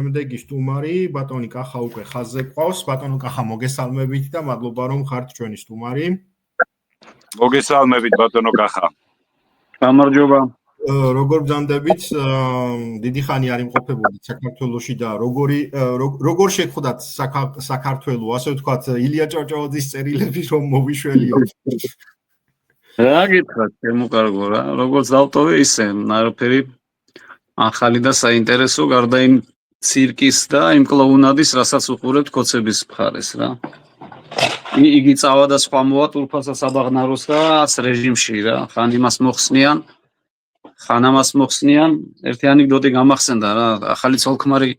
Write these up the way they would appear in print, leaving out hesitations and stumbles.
შემდეგი სტუმარი ბატონი კახა უკვე ხაზზე ყავს. ბატონო კახა, მოგესალმებით და მადლობა რომ ხართ ჩვენი სტუმარი. მოგესალმებით ბატონო კახა. გამარჯობა. როგორ ბრძანდებით? დიდი ხანი არ იმყოფებოდით საქართველოში და როგორ შეხვდათ საქართველო, ასე ვთქვათ, ილია ჭავჭავაძის წერილები რომ მოვიშველიოთ? რა გითხრათ, შემოკარგო რა, როგორც დავტოვე ისე, არაფერი ახალი და საინტერესო გარდა იმ ცირკის და იმ კლოუნადის, რასაც უყურებთ ქოცების მხარეს რა. იგი წავა და სხვა მოვა ტურფასა საბაღნაროს და რეჟიმში რა, ხან იმას მოხსნიან, ხან ამას მოხსნიან. ერთი ანეკდოტი გამახსენდა რა, ახალი ცოლქმარი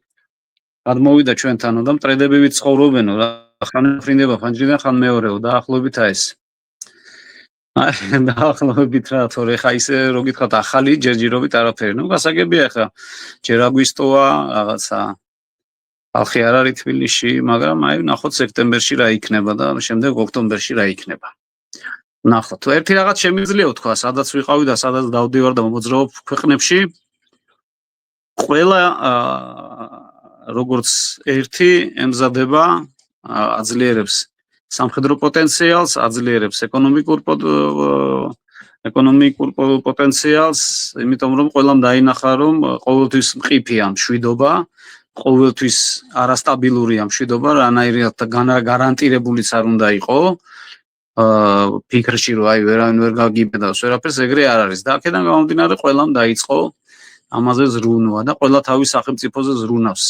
გადმოვიდა ჩვენთანო და მტრედებივით ცხოვრობენო რა, ხან ფრინდება ფანჯრიდან, ხან მეორეო და ახლობით ეს. დაახლოებით რა, თორე ხა ისე რო გითხრათ ახალი ჯერჯერობით არაფერი. ნუ გასაგებია ხა ჯერ აგვისტოა რაღაცა ხალხი არ არის თბილისში, მაგრამ აი ნახოთ სექტემბერში რა იქნება და შემდეგ ოქტომბერში რა იქნება. ნახოთ, ერთი რაღაც შემიძლია ვთქვა, სადაც ვიყავი და სადაც დავდივარ და მოძრაობ ქვეყნებში. ყველა როგორც ერთი ემზადება აძლიერებს სამხედრო პოტენციალს, აძლიერებს ეკონომიკურ პოტენციალს, იმიტომ რომ ყველამ დაინახა რომ ყოველთვის მყიფია მშვიდობა, ყოველთვის არასტაბილურია მშვიდობა, რანაირად გარანტირებულიც არ უნდა იყო. ფიქრში რომ აი ვერავინ ვერ გაგიბედავს ვერაფერს, ეგრე არ არის და აქედან გამომდინარე ყველამ დაიწყო ამაზე ზრუნვა და ყველა თავის სახელმწიფოზე ზრუნავს.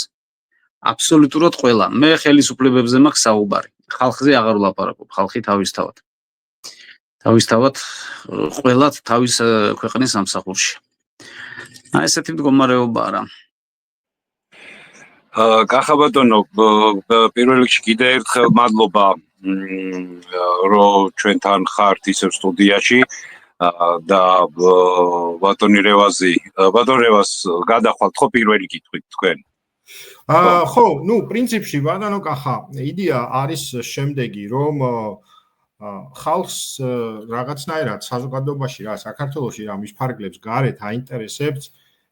აბსოლუტურად ყველა. მე ხელისუფლებებზე მაქვს საუბარი. ხალხზე აღარ ვლაპარაკობ, ხალხი თავისთავად. თავისთავად ყველა თავის ქვეყნის სამსახურში. აი ესეთი მდგომარეობაა რა. კახა ბატონო, პირველ რიგში კიდევ ერთხელ მადლობა რომ ჩვენთან ხართ ისევ სტუდიაში და ბატონ რევაზს გადახვალთ ხო პირველი კითხვით თქვენ? ხო, ნუ პრინციპში ბატონო კახა, იდეა არის შემდეგი, რომ ხალხს რაღაცნაირად საზოგადოებაში რა, საქართველოში რა მისფარგლებს გარეთ აინტერესებს,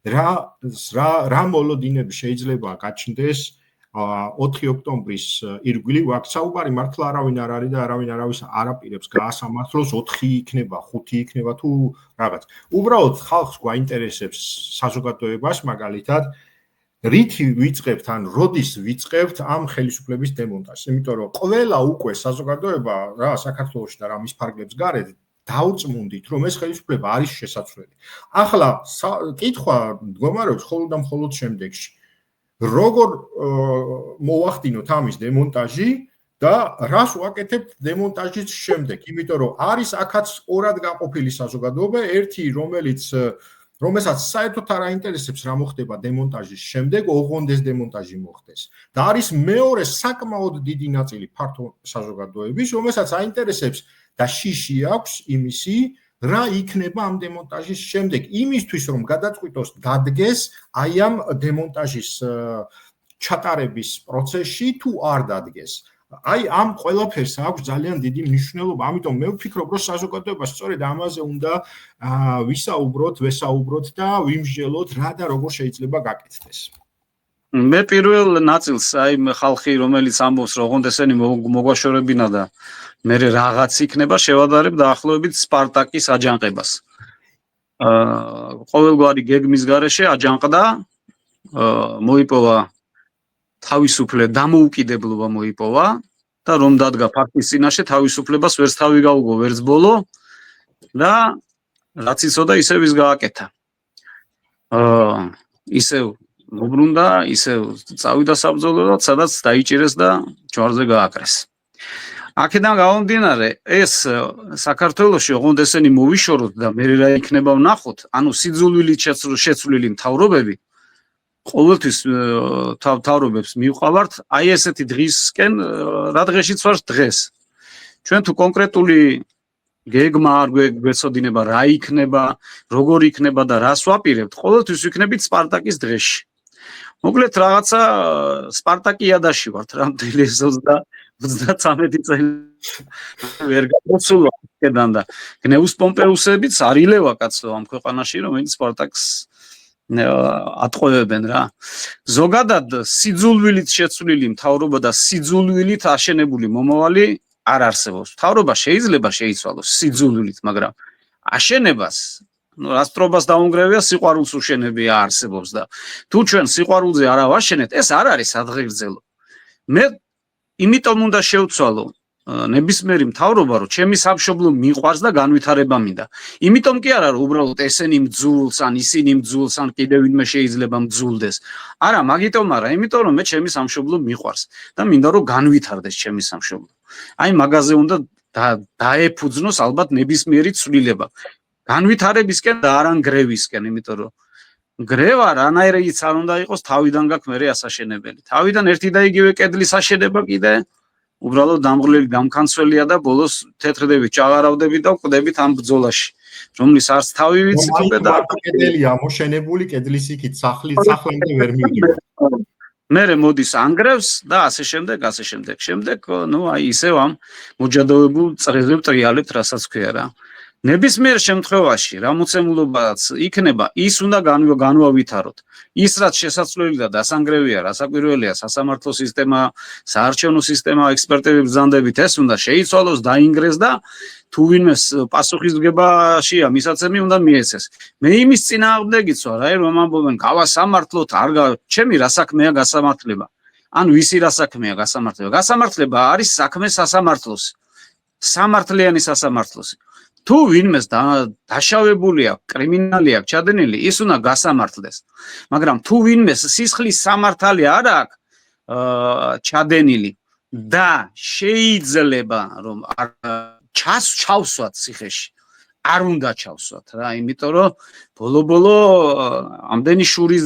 რა მოლოდინები შეიძლება გაჩნდეს 4 ოქტომბრის ირგვლივ. აქ საუბარი მართლა არავინ არ არის და არავინ არავის არ აპირებს გაასამართლოს 4 იქნება, 5 იქნება თუ რაღაც. უბრალოდ ხალხს გვაინტერესებს საზოგადოებას მაგალითად რითი ვიწყებთ ან როდის ვიწყებთ ამ ხელისუფლების დემონტაჟს, იმიტომ რომ ყველა უკვე საზოგადოება რა საქართველოში და რა მისფარგლებს გარეთ დაუწმუნდით რომ ეს ხელისუფლება არის შესაძლებელი. ახლა კითხვა მდგომარეობს მხოლოდ და მხოლოდ შემდეგში. როგორ მოვახდინოთ ამის დემონტაჟი და რას ვაკეთებთ დემონტაჟის შემდეგ, იმიტომ რომ არის აქაც ორად გაყოფილი საზოგადოება, ერთი რომელსაც საერთოდ არ აინტერესებს რა მოხდება დემონტაჟის შემდეგ, ოღონდეს დემონტაჟი მოხდეს. და არის მეორე საკმაოდ დიდი ნაწილი ფართო საზოგადოების, რომელსაც აინტერესებს და შიში აქვს იმისი, რა იქნება ამ დემონტაჟის შემდეგ, იმისთვის რომ გადაწყვიტოს დადგეს აი ამ დემონტაჟის ჩატარების პროცესში თუ არ დადგეს. აი ამ ყველაფერს აქვს ძალიან დიდი მნიშვნელობა, ამიტომ მე ვფიქრობ, რომ საზოგადოებას სწორედ ამაზე უნდა ვესაუბროთ და ვიმსჯელოთ რა და როგორ შეიძლება გაკეთდეს. მე პირველ ნაწილს აი ხალხი რომელიც ამბობს რომ ოღონდ ესენი მოგვაშორებინა და მე რაღაც იქნება შევადარებ დაახლოებით სპარტაკის აჯანყებას. ყოველგვარი გეგმის გარეშე აჯანყდა, მოიპოვა თავისუფლე დამოუკიდებლობა მოიპოვა და რომ დადგა ფაქტის წინაშე თავისუფლებას ვერც თავი გაუგო ვერც ბოლო და რაც იცოდა ისევ ის გააკეთა. ისევ მობრუნდა, ისევ წავიდა საბრძოლო და სადაც დაიჭირეს და ჯვარზე გააკრეს. აქედან გამომდინარე ეს საქართველოში ოღონდ ესენი მოვიშოროთ და მე რა იქნება ვნახოთ, ანუ სიძულვილით შეცვლილი მთავრობები ყოველთვის თავრობებს მივყავართ აი ესეთი დღისკენ რა დღეშიც ვართ დღეს. ჩვენ თუ კონკრეტული გეგმა არ გვეცოდინება რა იქნება, როგორ იქნება და რას ვაპირებთ, ყოველთვის ვიქნებით სპარტაკის დღეში. მოკლედ რაღაცა სპარტაკიადაში ვართ რა მთელი 33 წელი ვერ გავსულა კედან და გნეუს პომპეუსებიც არ ილევა კაცო ამ ქვეყანაში რომელიც სპარტაკს ატყუებენ რა. ზოგადად სიძულვილით შეცვლილი მთავრობა და სიძულვილით აშენებული მომავალი არ არსებობს. მთავრობა შეიძლება შეიცვალოს სიძულვილით, მაგრამ აშენებას რასტრობას დაუნგრევია სიყვარულს უშენებია არსებობს და თუ ჩვენ სიყვარულზე არ ავაშენეთ, ეს არ არის ადღირგზელო. მე იმიტომ უნდა შევცვალო ნებისმიერი მთავრობა, რომ ჩემი სამშობლო მიყვარს და განვითარება მინდა. იმიტომ კი არა, რომ უბრალოდ ესენი მძულს, ან ისინი მძულს, ან კიდევ ვინმე შეიძლება მძულდეს. არა, მაგიტომ არა, იმიტომ რომ მე ჩემი სამშობლო მიყვარს და მინდა რომ განვითარდეს ჩემი სამშობლო. აი მაგაზე უნდა დაეფუძნოს ალბათ ნებისმიერი ცვლილება. განვითარებისკენ და არ ან გრევისკენ, იმიტომ რომ გრევა რანაირიც არ უნდა იყოს, თავიდან გაქვს მერე ასაშენებელი. თავიდან ერთი და იგივე კედლის აშენება კიდე უბრალოდ დამღლელი გამქანცველია და ბოლოს თეთრდებით ჩაღარავდებით და ვკვდებით ამ ბრძოლაში, რომლის არც თავი ვიცით უკვე და კედელია მოშენებული, კედლის იქით სახლამდე ვერ მივდივარ. მერე მოდის ანგრევს და ასე შემდეგ. შემდეგ, აი ისევ ამ მოჯადოებულ წრეზე ვტრიალებთ, რასაც ქვია რა. ნებისმიერ შემთხვევაში რა მოცემულობაც იქნება, ის უნდა განვავითაროთ. ის რაც შესაძლებელი და დასანგრევია, რასაკვირველია, სასამართლო სისტემა, საარჩევნო სისტემა, ექსპერტები ბრძანდებით ეს უნდა შეიცვალოს, დაინგრეს და თუ ვინმეს პასუხისმგებაშია მისაცემი უნდა მიეცეს. მე იმის წინააღმდეგიც ვარ, რომ ამბობენ, გავასამართლოთ, ჩემი რა საქმეა გასამართლება. ან ვისი რა საქმეა გასამართლება? გასამართლება არის საქმე სასამართლოს. სამართლიანი სასამართლოს. თუ ვინმეს დაშავებული აქვს, კრიმინალი აქვს ჩადენილი, ის უნდა გასამართლდეს. მაგრამ თუ ვინმეს სისხლის სამართალი არ აქვს ჩადენილი და შეიძლება რომ ჩავსვათ ციხეში, არ უნდა ჩავსვათ რა, იმიტომ რომ ბოლო ამდენი შურის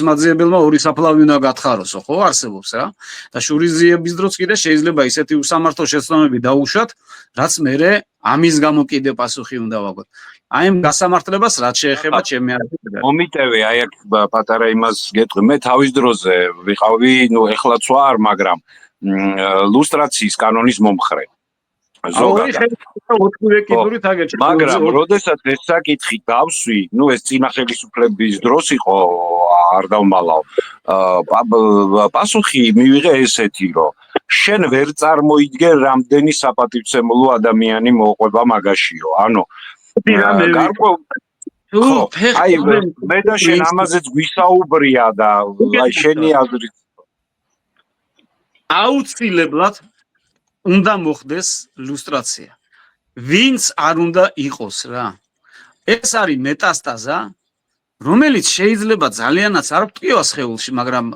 მაძიებელმა ორი საფლავი უნდა გათხაროსო, ხო არსებობს რა და შურიზიების დროს კიდე შეიძლება ისეთი უსამართლო შეცდომები დაუშვათ, რაც მერე ამის გამო კიდე პასუხი უნდა ვაგოთ. აი ამ გასამართლებას რაც შეეხება ჩემი აზრით. მომიტევე, აი აქ პატარა იმას გეტყვი, მე თავის დროზე ვიყავი, ეხლაც ვარ, მაგრამ ლუსტრაციის კანონის მომხრე. ზოგადად. მაგრამ როდესაც ეს საკითხი გავსვი, ეს წინა ხელისუფლების დროს იყო, არ დავმალავ. პასუხი მივიღე ესეთი, რომ შენ ვერ წარმოიდგენ, რამდენი საპატივცემულო ადამიანი მოყვება მაგაშიო. ანუ აი მე და შენ ამაზეც გვისაუბრია და აი შენი აზრით აუცილებლად უნდა მოხდეს ლუსტრაცია. ვინც არ უნდა იყოს რა. ეს არის მეტასტაზა, რომელიც შეიძლება ძალიანაც არ ვტკივა სხეულში, მაგრამ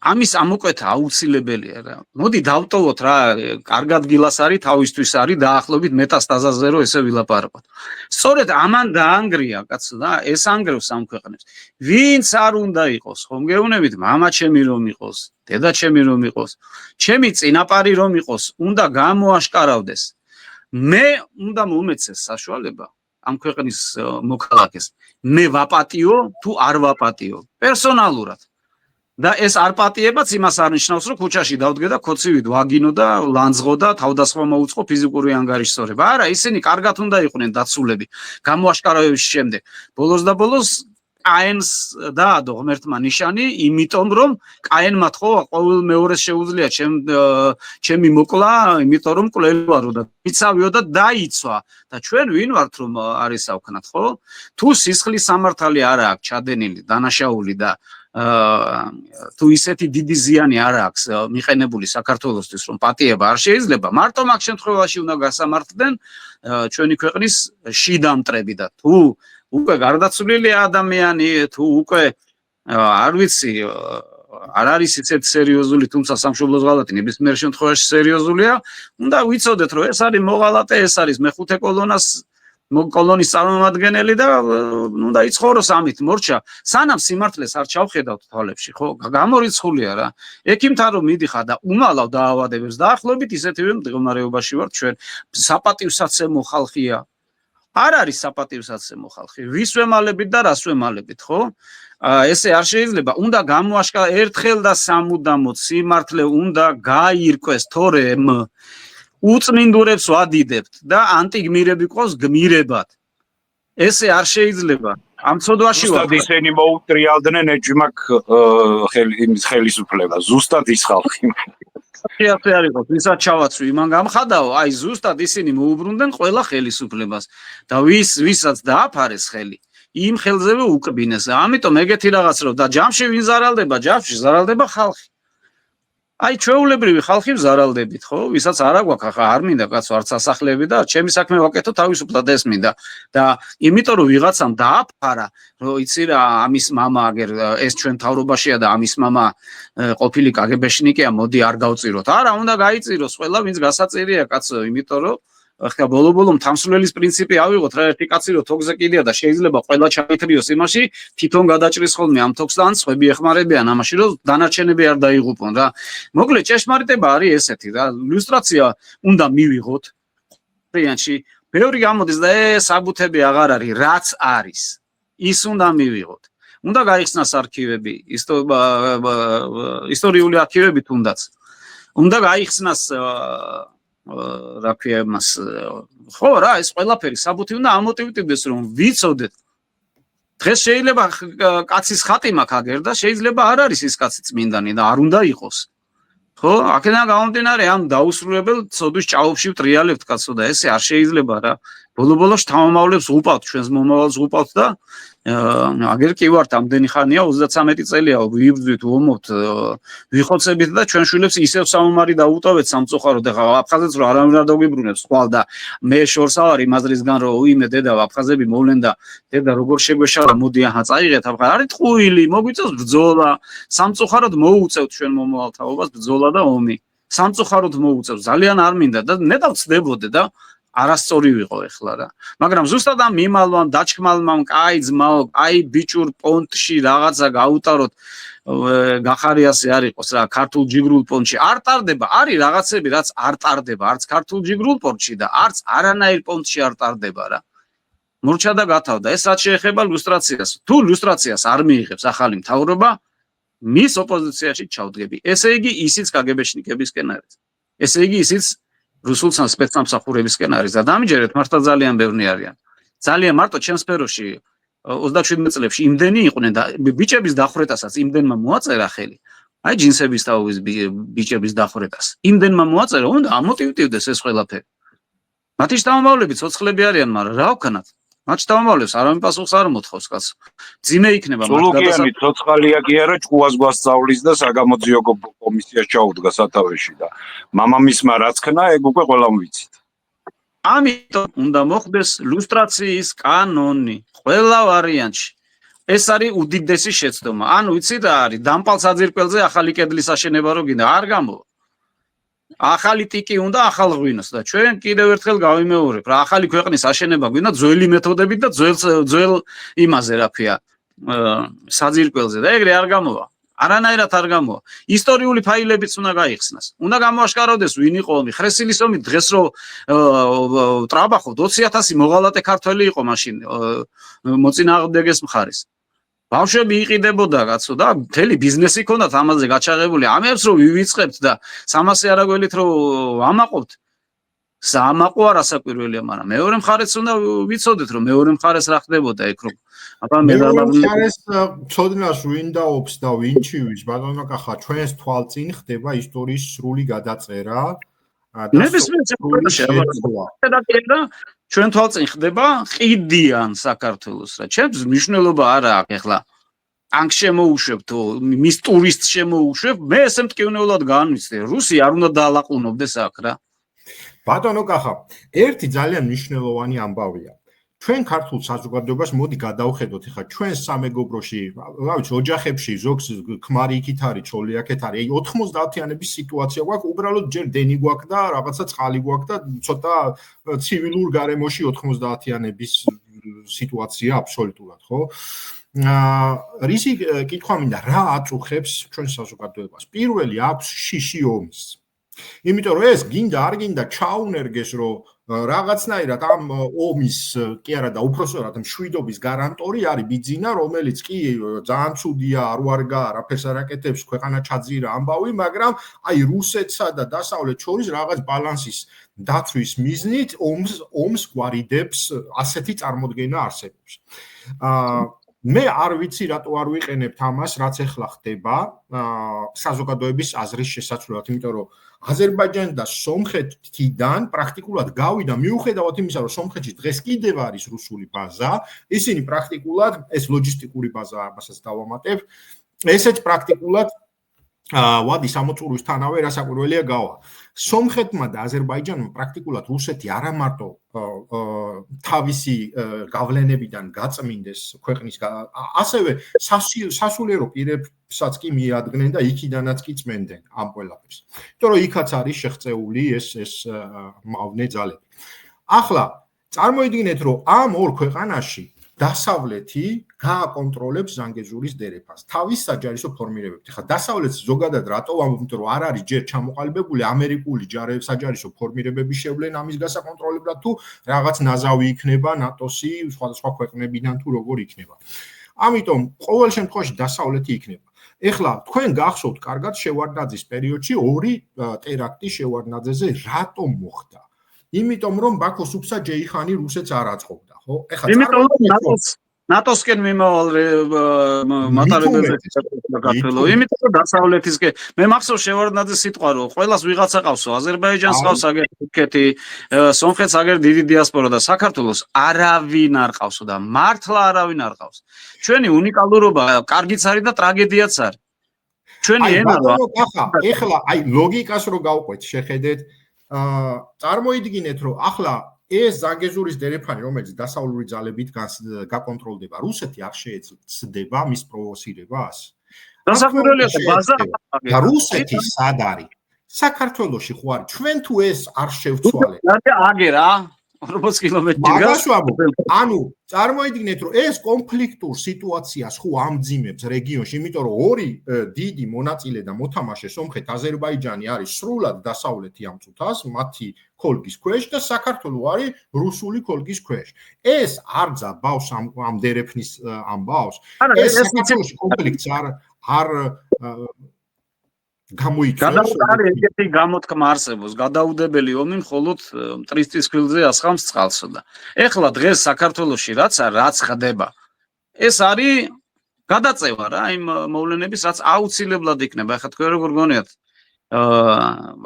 ამის ამოკვეთა აუცილებელია რა. მოდი დავტოვოთ რა, კარგ ადგილას არის, თავისთვის არის, დაახლოებით მეტასტაზაზე რომ ესე ვილაპარაკოთ. სწორედ ამან დაანგრია კაცო და ეს ანგრევს ამ ქვეყნებს. ვინც არ უნდა იყოს, ხომ გეუბნებით, მამა ჩემი რომ იყოს, დედა ჩემი რომ იყოს, ჩემი წინაპარი რომ იყოს, უნდა გამოაშკარავდეს. მე უნდა მომეცეს საშუალება ამ ქვეყნის მოქალაქეს. მე ვაპატიო თუ არ ვაპატიო, პერსონალურად. და ეს არ პატიებაც იმას არ ნიშნავს, რომ ქუჩაში დავდგე და ქოცივით ვაგინო და ლანძღო და თავდასხმა მოუწყო ფიზიკური ანგარიშსწორება. არა, ისინი კარგად უნდა იყვნენ დაცულები გამოაშკარავების შემდეგ. ბოლოს და ბოლოს კაენს დაადო ღმერთმა ნიშანი, იმიტომ რომ კაენმა თქო ყოველ მეორეს შეუძლია ჩემი მოკლა, იმიტომ რომ კვლელი ვარო და იცავიო და დაიცვა. და ჩვენ ვინ ვართ რომ არის ავქნათ, ხო? თუ სისხლის სამართალი არ აქვს ჩადენილი, დანაშაული და თუ ისეთი დიდი ზიანი არ აქვს მიყენებული საქართველოსთვის, რომ პატიება არ შეიძლება, მარტო მაგ შემთხვევაში უნდა გასამართლდნენ ჩვენი ქვეყნის შიდა მტრები და თუ უკვე გარდაცვლილია ადამიანი, თუ უკვე არ ვიცი, არ არის ისეთ სერიოზული, თუმცა სამშობლოს ღალატი ნებისმიერ შემთხვევაში სერიოზულია, უნდა ვიცოდეთ, რომ ეს არის მოღალატე, ეს არის მეხუთე კოლონის წარმომადგენელი და უნდა იცხოვროს ამით მორჩა. სანამ სიმართლეს არ ჩავხედავთ თვალებში, ხო, გამორიცხულია რა. ექიმთან რომ მიდიხარ და უმალავ დაავადებებს, დაახლოებით ისეთივე მდგომარეობაში ვართ ჩვენ. საპატივსაცემო ხალხია. არ არის საპატივსაცემო ხალხი. ვის ვემალებით და რას ვემალებით, ხო? ესე არ შეიძლება. უნდა გამოაშკარავდეს ერთხელ და სამუდამოდ სიმართლე უნდა გაირკვეს, თორემ უწმინდურებს ვადიდებთ და ანტიგმირები ყავს გმირებად. ესე არ შეიძლება. ამ ცოდვაში ზუსტად ისინი მოუტრიალდნენ ეჯმაკ ხელისუფლებას. ზუსტად ის ხალხი. შეაფე არ იყო, ვისაც ჩავაცვი, იმან გამხადაო, აი ზუსტად ისინი მოუბრუნდნენ ყველა ხელისუფლებას და ვისაც დააფარეს ხელი, იმ ხელზევე უკბინეს. ამიტომ ეგეთი რაღაც რომ და ჯამში ვინ ზარალდება, ჯამში ზარალდება ხალხი. აი ჩვეულებრივი ხალხი ზარალდებით, ხო? ვისაც არა გვაქვს, ახლა არ მინდა კაცო არც ასახლები და ჩემი საქმე ვაკეთო თავისუფლად ეს მინდა. და იმიტომ რომ ვიღაცამ დააფარა, რომ იცი რა, ამის мама აგერ ეს ჩვენ თავრობაშია და ამის мама ყოფილი კგბ-შნიკია, მოდი არ გავწიროთ. არა, უნდა გაიწიროს ყველა, ვინც გასაწირია კაცო, იმიტომ რომ ახლა ბოლო-ბოლო თამსვლელის პრინციპი ავიღოთ რა, ერთი კაცი რომ თოგზე კიდია და შეიძლება ყველა ჩაითრიოს იმაში, თვითონ გადაჭრის ხოლმე ამ თოგს და ან სხვები ეხმარებიან ამაში, რომ დანარჩენები არ დაიღუპონ რა. მოკლედ ჭეშმარიტება არის ესეთი რა, ილუსტრაცია უნდა მივიღოთ პრიანში, ბევრი გამოდის და საბუთები აღარ არის, რაც არის. ის უნდა მივიღოთ. უნდა გაიხსნას არქივები, ისტორიული არქივები თუნდაც. უნდა გაიხსნას რა ქვია მას ხო რა ეს ყველაფერი საბუთი უნდა ამოტივტივდეს რომ ვიცოდეთ დღეს შეიძლება კაცის ხატი მაქვს აგერ და შეიძლება არ არის ის კაცი წმინდანი და არ უნდა იყოს ხო აქედან გამომდინარე ამ დაუსრულებელ ცოდვის ჭაობში ვტრიალებთ კაცო და ესე არ შეიძლება რა ბოლო-ბოლოს თავმომავლებს უყავთ ჩვენს მომავალს უყავთ და აგერ კი ვართ ამდენი ხანია 33 წელია ვიბრძვით ვომობთ ვიხოცებით და ჩვენ შვილებს ისევ სამომარი დაუტოვეთ სამწუხაროდ და აფხაზეთს რომ არავინ არ დაგვიბრუნებს ხვალ და მე შორს ავარ იმაზრისგან რომ უიმე დედა აფხაზები მოვლენ და დედა როგორ შეგვეშალა მოდი აჰა წაიღეთ აფხაზ არის ტყუილი მოგვიწევს ბრძოლა სამწუხაროდ მოუწევთ ჩვენ მომავალ თაობას ბრძოლა და ომი სამწუხაროდ მოუწევს ძალიან არ მინდა და ნეტავ ცდებოდე და არასწორი ვიყო ეხლა რა მაგრამ ზუსტად ამ მიმალვამ დაჩქმალმამ კაი ძმაო აი ბიჭურ პონტში რაღაცა გაუტაროთ გახარიასე არ იყოს რა ქართულ ჯიგრულ პონტში არ ტარდება არის რაღაცები რაც არ ტარდება არც ქართულ ჯიგრულ პონტში და არც არანაირ პონტში არ ტარდება რა მორჩა და გათავდა ეს რაც შეეხება ლუსტრაციას თუ ლუსტრაციას არ მიიღებს ახალი მთავრობა მის ოპოზიციაში ჩავდგები ესე იგი ისიც კგბ-შნიკებისკენ არის ესე იგი ისიც რუსულ სპეცსამსახურებისკენ არის და დამიჯერეთ მართლა ძალიან ბევრი არიან ძალიან მარტო ჩემს სფეროში 27 წლებში იმდენი იყვნენ და ბიჭების დახვრეტასაც იმდენმა მოაწერა ხელი აი ჯინსების თაობის ბიჭების დახვრეტას იმდენმა მოაწერა უნდა ამოტივტივდეს ეს ყველაფერი მათი შთამომავლები ცოცხლები არიან მაგრამ რა ვქნათ მათ შთამომავლებს არავინ პასუხს არ მოთხოვს კაცო ძიმე იქნება მათ გადასაკუთრებით ცოცხალია კი არა ჭკუას გვასწავლის და საგამოძიო კომისიას ჩაუდგა სათავეში და მამამისმა რაც ქნა ეგ უკვე ყველამ ვიცით ამიტომ უნდა მოხდეს ლუსტრაციის კანონი ყველა ვარიანტში ეს არის უდიდესი შეცდომა ანუ იცი რა არის დამპალ საძირკველზე ახალი კედლის აშენება რო გინდა არ გამოვა ახალი ტიკი უნდა ახალ ღვინოს და ჩვენ კიდევ ერთხელ გავიმეორებ რა ახალი ქვეყნის აშენება გვინდა ძველი მეთოდებით და ძველ იმაზე რა ქვია საძირკველზე და ეგრე არ გამოვა არანაირად არ გამოვა ისტორიული ფაილებიც უნდა გაიხსნას უნდა გამოაშკარავდეს ვინ იყო ომი ხრესილის ომი დღეს რო ტრაბახობ 20000 მოღალატე ქართველი იყო მაშინ მოწინააღმდეგეს მხარეს ბავშვები იყიდებოდა კაცო და მთელი ბიზნესი ქონდათ ამაზე გაჩაღებული ამებს რომ ვივიწყებთ და 300 არაგველით რომ ამაყობთ სამაყო არასაკვირველია მაგრამ მეორე მხარეც უნდა ვიცოდეთ რომ მეორე მხარეს რა ხდებოდა ეგ რომ აბა მე მხარეს ცოდნას ვინ დაობს და ვინ ჩივის ბატონო კახა ჩვენს თვალწინ ხდება ისტორიის სრული გადაწერა და ჩვენ თვალწინ ხდება ყიდიან საქართველოს რა ჩემს მნიშვნელობა არა აქვს ეხლა ანკ შემოუშვებთ მის ტურისტს შემოუშვებ მე ესე მტკივნეულად განვიცდი რუსი არ უნდა დაალაყუნობდეს აქ რა ბატონო კახა ერთი ძალიან მნიშვნელოვანი ამბავია ჩვენ ქართულ საზოგადოებას მოდი გადავხედოთ ახლა ჩვენ სამეგობროში რა ვიცი ოჯახებში ზოგს ქმარი იქით არის ჩოლი აქეთ არის 90-იანების სიტუაცია გვაქვს უბრალოდ ჯერ დენი გვაქვს და რაღაცა წყალი გვაქვს და ცოტა ცივილურ გარემოში 90-იანების სიტუაცია აბსოლუტურად ხო რისი კითხვა მინდა რა აწუხებს ჩვენ საზოგადოებას პირველი აქვს შიში ომის იმიტომ რომ ეს გინდა არ გინდა ჩაუნერგეს რომ რაღაცნაირად ამ ომის კი არა და უпроსორად მშვიდობის გარანტორი არის ბიძინა, რომელიც კი ძალიან ცუდია, არ ვარგა, არაფერს არ აკეთებს, ქვეყანა ჩაძირა ამბავი, მაგრამ აი რუსეთსა და დასავლეთს შორის რაღაც ბალანსის დაცვის მიზნით ომს გვარიდებს, ასეთი წარმოდგენა არსებობს. მე არ ვიცი რატო არ ვიყენებთ ამას, რაც ახლა ხდება საზოგადოების აზრის შესაცვლელად, იმიტომ რომ აზერბაიჯანი და სომხეთიდან პრაქტიკულად გავიდა მიუხედავად იმისა, რომ სომხეთში დღეს კიდევ არის რუსული ბაზა, ისინი პრაქტიკულად ეს ლოჯისტიკური ბაზა ამასაც დავამატებ, ესეც პრაქტიკულად ვადი სამოწურვისთანავე რასაკვირველია გავა. სომხეთმა და აზერბაიჯანმა პრაქტიკულად რუსეთი არა მარტო თავისი გავლენებიდან გაწმინდეს ქვეყნის, ასევე სასულიერო პირებსაც კი მიადგნენ და იქიდანაც კი წმენდნენ ამ ყველაფერს. იმიტომ რომ იქაც არის შეღწეული ეს მავნე ძალები. ახლა წარმოიდგინეთ, რომ ამ ორ ქვეყანაში დასავლეთი გააკონტროლებს ზანგეზურის დერეფანს თავის საჯარისო ფორმირებებით. ხა დასავლეთს ზოგადად რატო ვამბობ, იმიტომ რომ არ არის ჯერ ჩამოყალიბებული ამერიკული საჯარისო ფორმირებები შევლენ ამის გასაკონტროლებლად თუ რაღაც ნაზავი იქნება ნატოსი სხვადასხვა ქვეყნებიდან თუ როგორ იქნება. ამიტომ ყოველ შემთხვევაში დასავლეთი იქნება. ეხლა თქვენ გახსოვთ კარგად შევარდნაძის პერიოდში ორი ტერაქტი შევარდნაძეზე რატომ მოხდა? იმიტომ რომ ბაქოს უფსა ჯეიხანი რუსეთს არ აწყობდა, ხო? ეხლა ნატოსკენ მიმავალ მატარებელზე საქართველო, იმიტომ რომ დასავლეთისკენ მე მახსოვს შევარდნაძის სიტყვა, რომ ყველას ვიღაცა ყავსო, აზერბაიჯანს ყავს, აგერ თურქეთი, სომხეთს აგერ დიდი დიასპორა და საქართველოს არავინ არ ყავსო და მართლა არავინ არ ყავს. ჩვენი უნიკალურობა კარგიც არის და ტრაგედიაც არის. ჩვენი ენა ეხლა აი ლოგიკას რო გავყვეთ, შეხედეთ წარმოიდგინეთ, რომ ახლა ეს ზანგეზურის დერეფანი, რომელიც დასავლური ძალებით გაკონტროლდება, რუსეთი არ შეეცდება მის პროვოცირებას. დასაკვირველია ბაზა და რუსეთი სად არის? საქართველოში ხო არის? ჩვენ თუ ეს არ შევცვალეთ. აგერა 40 კილომეტრი გასვამო. ანუ წარმოიდგინეთ, რომ ეს კონფლიქტურ სიტუაციას ხო ამძიმებს რეგიონში, იმიტომ რომ ორი დიდი მონაწილე და მოთამაშე სომხეთ, აზერბაიჯანი არის სრულად დასავლეთი ამ წუთას, მათი ქოლგის ქვეშ და საქართველო არის რუსული ქოლგის ქვეშ. ეს არ ძაბავს ამ დერეფნის ამბავს. ეს საქართველოში კონფლიქტს არ გამოიწვევს. ეგეთი გამოთქმა არსებობს, გადაუდებელი ომი მხოლოდ მტრის ხილზე ასხამს წყალსო და ეხლა დღეს საქართველოში რაც ხდება, ეს არის გადაწევა რა იმ მოვლენების, რაც აუცილებლად იქნება. ეხლა თქვენ როგორ გონიათ,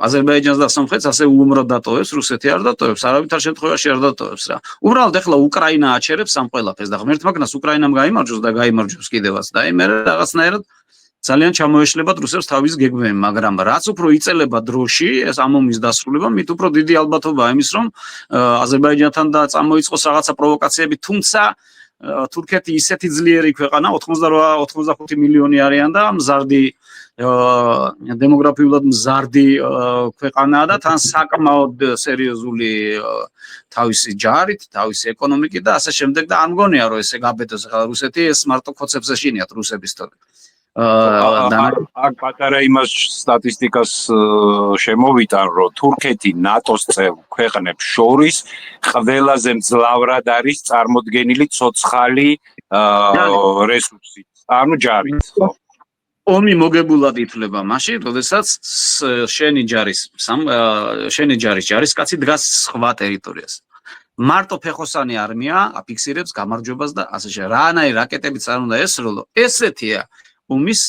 აზერბაიჯანს და სომხეთს ასე უუმროდ დატოვებს, რუსეთი არ დატოვებს, არავითარ შემთხვევაში არ დატოვებს რა. უბრალოდ ეხლა უკრაინა აჩერებს ამ ყველაფერს და ღმერთ მაგნას უკრაინამ გაიმარჯვოს და გაიმარჯვებს კიდევაც და მე რაღაცნაირად ძალიან ჩამოეშლებათ რუსებს თავის გეგმები, მაგრამ რაც უფრო იწელება დროში ეს ამ ომის დასრულება, მით უფრო დიდი ალბათობაა იმის, რომ აზერბაიჯანთან და წამოიწყოს რაღაცა პროვოკაციები, თუმცა თურქეთი ისეთი ძლიერი ქვეყანა, 88-95 მილიონი არიან და მზარდი დემოგრაფიულად მზარდი ქვეყანაა და თან საკმაოდ სერიოზული თავისი ჯარით, თავისი ეკონომიკით და ასე შემდეგ და არ მგონია რომ ესე გაბედოს ხა რუსეთი ეს მარტო ხოცებს ეშინიათ რუსების თორე აქ პატარა იმას სტატისტიკას შემოვიტან, რომ თურქეთი ნატოს წევრ ქვეყნებს შორის ყველაზე მძლავრად არის წარმოდგენილი ცოცხალი რესურსით, ანუ ჯარით. ომი მოგებულად ითვლება მაშინ, როდესაც შენი ჯარის ჯარისკაცი დგას სხვა ტერიტორიაზე. მარტო ფეხოსანი არმია აფიქსირებს გამარჯვებას და ასე შემდეგ. რანაირ რაკეტებიც არ უნდა ესროლო, ესეთია ომის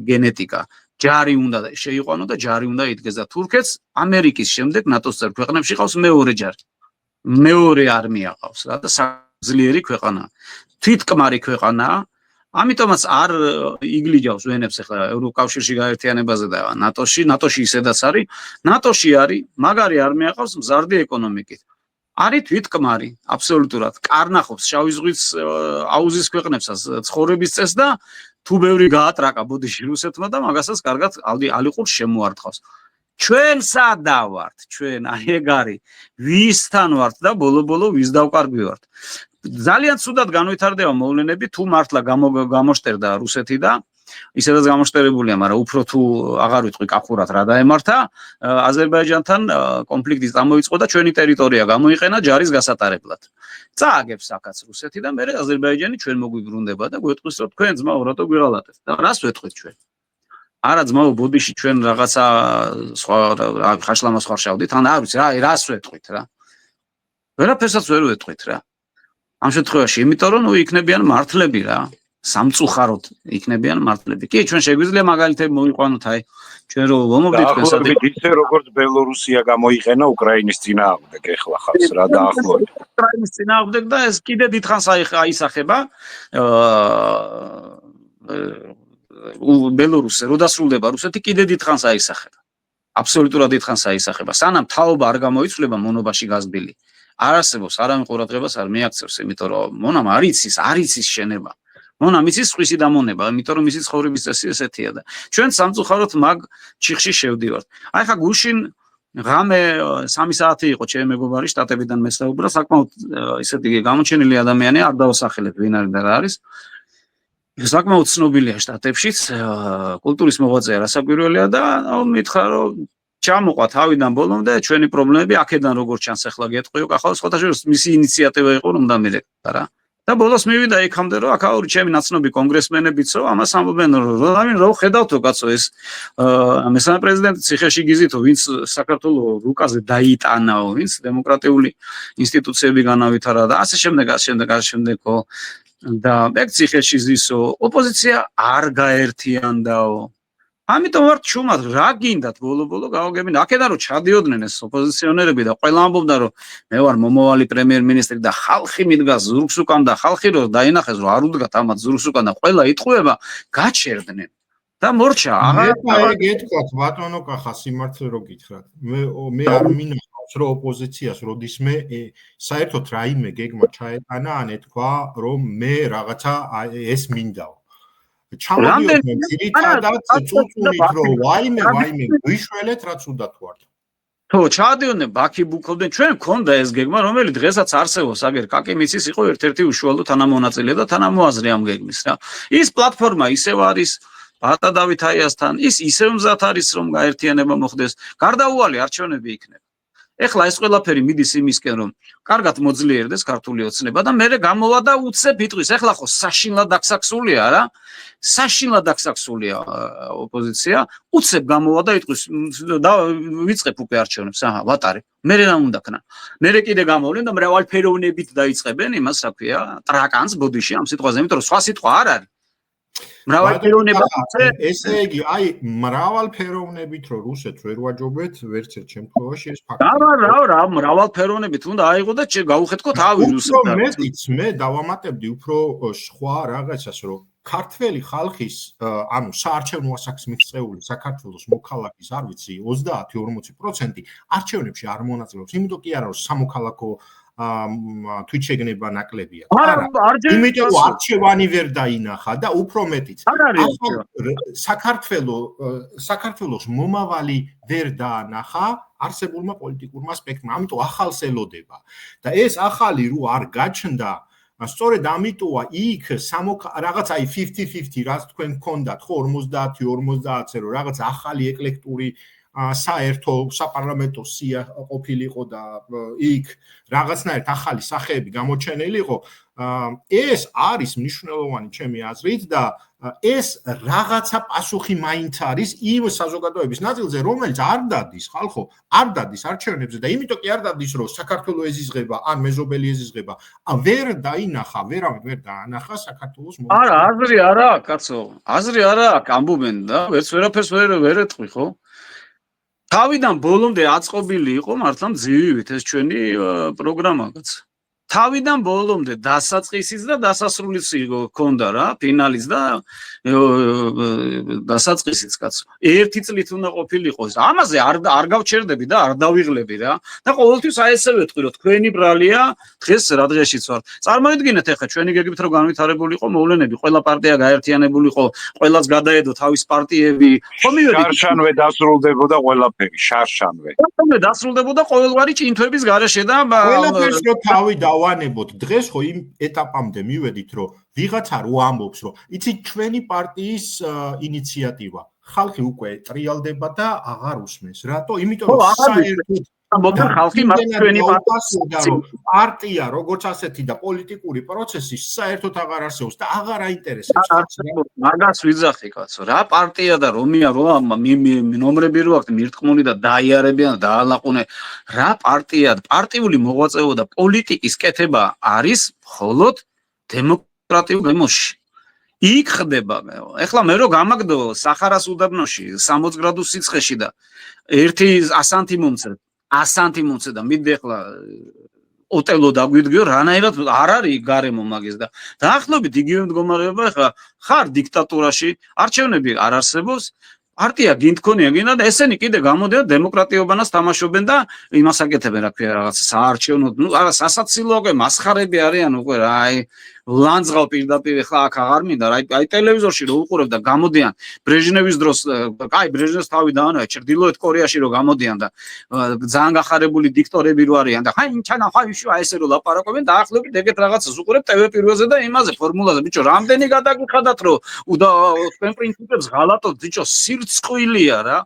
გენეტიკა. ჯარი უნდა შეიყვანო და ჯარი უნდა იდგეს და თურქეთს ამერიკის შემდეგ ნატოს წევრ ქვეყნებში ყავს მეორე ჯარი. მეორე არმია ყავს რა და ძლიერი ქვეყანაა. თვითკმარი ქვეყანაა. ამიტომაც არ იგლიჯავს ვენებს ახლა ევროკავშირში გაერთიანებაზე და ნატოში ისედაც არის. ნატოში არის მაგარი არმია ყავს მზარდი ეკონომიკით. არის თვითკმარი, აბსოლუტურად. კარნახობს შავი ზღვის აუზის ქვეყნებსაც ცხოვრების წესს და თუ ბევრი გაატრაკა ბოდიში რუსეთმა და მაგასაც კარგად ალიყურს შემოარტყავს. ჩვენ სადა ვართ? ჩვენ აი ეგ არის. ვისთან ვართ და ბოლო-ბოლო ვის დავკარგვი ვართ? ძალიან ცუდად განვითარდება მოვლენები, თუ მართლა გამოშტერდა რუსეთი და ისედაც გამოშტერებულია, მაგრამ უფრო თუ აღარ ვიტყვი კახურად რა დაემართა, აზერბაიჯანთან კონფლიქტი წამოიწყო და ჩვენი ტერიტორია გამოიყენა ჯარის გასატარებლად. წააგებს აქაც რუსეთი და მერე აზერბაიჯანი ჩვენ მოგვიბრუნდება და გვეტყვის რომ თქვენ ძმაო რატო გვიღალატეთ და რას ვეტყვით ჩვენ? არა ძმაო ბოდიში ჩვენ რაღაცა სხვა ხაშლამას ხარშავდით, ან არ ვიცი რა, რას ვეტყვით რა. ვერაფერსაც ვერ ვეტყვით რა. ამ შემთხვევაში, იმიტომ რომ იქნებიან მართლები რა. სამწუხაროდ იქნებიან მართლები. კი, ჩვენ შეგვიძლია მაგალითები მოვიყვანოთ, აი, ჩვენ რო ვომობდით თქვენსადმი ისე როგორც ბელორუსია გამოიყენა უკრაინის წინააღმდეგ ეხლა ხავს რა დაახლოებით. უკრაინის წინააღმდეგ და ეს კიდე დიდხანს აისახება. ბელორუსი რო დასრულდება რუსეთი კიდე დიდხანს აისახება. აბსოლუტურად დიდხანს აისახება. სანამ თაობა არ გამოიცვლება მონობაში გაზბილი. არ არსებობს არავინ ყურადღებას არ მიაქცევს, იმიტომ რომ მონამ არ იცის შენება. მონამ იცის სხვისი დამონება, იმიტომ რომ მისი ცხოვრების წესი ესეთია და ჩვენ სამწუხაროდ მაგ ჩიხში შევდივართ. აი ხა გუშინ ღამე 3 საათი იყო ჩემი მეგობარი შტატებიდან მესაუბრა, საკმაოდ ისეთი გამოჩენილი ადამიანი, არ დავასახელებ ვინ არის და რა არის. საკმაოდ ცნობილია შტატებშიც, კულტურის მოღვაწეა რასაკვირველია და მითხრა რომ ჩამოყვა თავიდან ბოლომდე ჩვენი პრობლემები აქედან როგორც ჩანს ახლა გეტყვიო კახალს ხოთაშორის მისი ინიციატივა იყო რომ დამირეკდა რა და ბოლოს მივიდა იქამდე რომ აქაური ჩემი ნაცნობი კონგრესმენებიც რომ ამას ამბობენ რომ რო ხედავთო კაცო ეს მესამე პრეზიდენტი ციხეში გიზითო ვინც საქართველოს რუკაზე დაიტანაო ვინც დემოკრატიული ინსტიტუციები განავითარა და ასე შემდეგო და ეგ ციხეში ზისო ოპოზიცია არ გაერთიანდაო ამიტომ ვარ ჩუმად რა გინდათ ბოლო გავაგებინ აქედან რომ ჩადიოდნენ ეს ოპოზიციონერები და ყველა ამბობდა რომ მე ვარ მომავალი პრემიერ-მინისტრი და ხალხი მიდგა ზურგს უკან და ხალხი რომ დაინახეს რომ არ უდგათ ამათ ზურგს უკან და ყველა იტყუება გაჩერდნენ და მორჩა აღარ გეტყვათ ბატონო კახა სიმართლე რო გითხრათ მე არ მინახავს რომ ოპოზიციას როდისმე საერთოდ რაიმე გეგმა ჩაეტანა ან ეთქვა რომ მე რაღაცა ეს მინდაო ჩამოდიოდნენ ძირითადად წუწუნით რომ ვაიმე ვიშველეთ რაც უნდათ ვართ თო ჩადიოდნენ ბაქი ბუქობდნენ ჩვენ გქონდა ეს გეგმა რომელიც დღესაც არსებობს აგერ კაკიმიცის იყო ერთ-ერთი უშუალო თანამონაწილე და თანამოაზრე ამ გეგმის რა ის პლატფორმა ისევ არის ბატა დავით აიასთან ის ისევ მზად არის რომ გაერთიანება მოხდეს გარდაუვალი არჩევნები იქნება ეხლა ეს ყველაფერი მიდის იმისკენ რომ კარგად მოძლიერდეს ქართული ოცნება და მერე გამოვა და უცებ იტყვის ეხლა ხო საშინლად დაქსაქსულია რა საშინლად დაქსაქსულია ოპოზიცია უცებ გამოვა და იტყვის და ვიწყებ უკვე არჩევნებს აჰა ვატარე მერე რა უნდა ქნა მერე კიდე გამოვლენ და მრავალფეროვნებით დაიწყებენ იმას რა ქვია ტრაკანს ბოდიში ამ სიტყვაზე იმიტომ რომ სხვა სიტყვა არ არის მრავალფეროვნება ესე იგი აი მრავალფეროვნებით რო რუსეთს ვერ ვაჯობეთ ვერც ერთ შემთხვევაში ეს ფაქტია რა მრავალფეროვნებით უნდა აიღო და გაუხეთქო თავი რუსეთს მე დავამატებდი უფრო სხვა რაღაცას რომ ქართველი ხალხის ანუ საარჩევნო ასაკს მიღწეული საქართველოს მოქალაქის არ ვიცი 30-40% არჩევნებში არ მონაწილეობს იმიტომ კი არა რომ სამოქალაქო თვითშეგნება ნაკლებია. არა, იმიტომ რომ არჩევანი ვერ დაინახა და უფრო მეტიც. საქართველოს მომავალი ვერ დაანახა არსებულმა პოლიტიკურმა სპექტრმა, ამიტომ ახალს ელოდება. და ეს ახალი რო არ გაჩნდა, სწორედ ამიტომა იქ რაღაც აი 50-50 რაც თქვენ გქონდათ, ხო 50-50-ზე რომ რაღაც ახალი ეკლექტური საერთო საპარლამენტო სია ყოფილიყო და იქ რაღაცნაირად ახალი სახეები გამოჩენილიყო ეს არის მნიშვნელოვანი ჩემი აზრით და ეს რაღაცა პასუხი მაინც არის იმ საზოგადოების ნაწილზე რომელიც არ დადის ხალხო არ დადის არჩევნებზე და იმიტომ კი არ დადის რომ საქართველოს ეზიზღება ან მეზობელი ეზიზღება ვერ დაინახა ვერ დაანახა საქართველოს არა აზრი არა აქვს კაცო აზრი არა აქვს ამბობენ და ვერაფერს ვერ ეთყვი ხო თავიდან ბოლომდე აწყობილი იყო მართლა მძივივით ეს ჩვენი პროგრამაც. თავიდან ბოლომდე დასაწყისიც და დასასრულიც ჰქონდა რა, ფინალიც და დასაწყისიც კაცო. ერთი წლით უნდა ყოფილიყო. ამაზე არ გავჩერდები და არ დავიღლები რა. და ყოველთვის აი ესე ვეთქვი რომ თქვენი ბრალია დღეს რა დღეშიც ვარ. წარმოიდგინეთ ახლა ჩვენი გეგმით რომ განვითარებული იყო მოვლენები, ყველა პარტია გაერთიანებულიყო, ყველას გადაედო თავის პარტიები. ხო მივედი შარშანვე დასრულდებოდა ყველაფერი, შარშანვე. დასრულდებოდა ყოველგვარი ჭინთვების გარეშე და ყველაფერს რო თავი დავანებოთ დღეს ხო იმ ეტაპამდე მივედით რომ ვიღაცა რო ამბობს რომ იცით ჩვენი პარტიის ინიციატივა ხალხი უკვე ტრიალდება და აღარ უსმენს რატო იმიტომ რომ საერთოდ ხალხი მას ჩვენი პარტია როგორც ასეთი და პოლიტიკური პროცესი საერთოდ აღარ არსებობს და აღარ აინტერესებს მაგას ვიძახი კაცო რა პარტია და რომია რომ ნომრები რო აქვს მირტყმული და დაიარებიან და დაალაყუნე რა პარტია პარტიული მოღვაწეობა და პოლიტიკის კეთება არის მხოლოდ დემოკრატიულ გემოში იქ ხდება ეხლა მე რო გამაგდო სახარას უდაბნოში 60 გრადუს სიცხეში და ერთი ასანთი მომცე და მიდე ახლა ოტელო დაგვიდგიო რანაირად არ არის გარემო მაგის და დაახლოებით იგივე მდგომარეობა ახლა ხარ დიქტატურაში არჩევნები არ არსებობს პარტია გინდქონია გინდა და ესენი კიდე გამოდიან დემოკრატიობანას თამაშობენ და იმას აკეთებენ რა ქვია რაღაც საარჩევნო არა სასაცილო უკვე მასხარები არიან უკვე რა აი ლანძღავ პირდაპირ ახლა აქ აღარ მინდა აი ტელევიზორში რო უყურებ და გამოდიან ბრეჟნევის დროს აი ბრეჟნევს თავი დაანოა ჩრდილოეთ კორეაში რო გამოდიან და ძალიან გახარებული დიქტორები რო არიან და ხაი ჩანა ხაი შუა ესე რო ლაპარაკობენ და ახლობით ეგეთ რაღაცას უყურებ ტევ პირველზე და იმაზე ფორმულაზე ბიჭო რამდენი გადაგიხადათ რომ თქვენ პრინციპებს ღალატობთ ბიჭო სირცხვილია რა